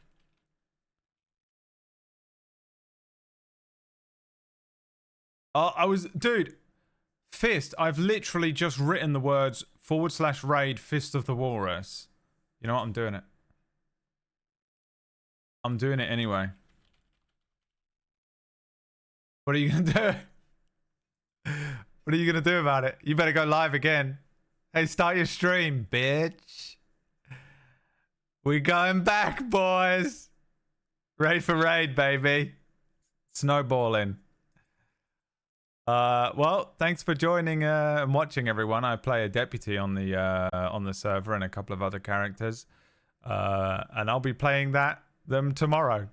Dude, Fist, I've literally just written the words /raid Fist of the Walrus. You know what? I'm doing it. I'm doing it anyway. What are you going to do? What are you going to do about it? You better go live again. Hey, start your stream, bitch. We're going back, boys. Raid for raid, baby. Snowballing. Well, thanks for joining and watching, everyone. I play a deputy on the server and a couple of other characters. And I'll be playing them tomorrow.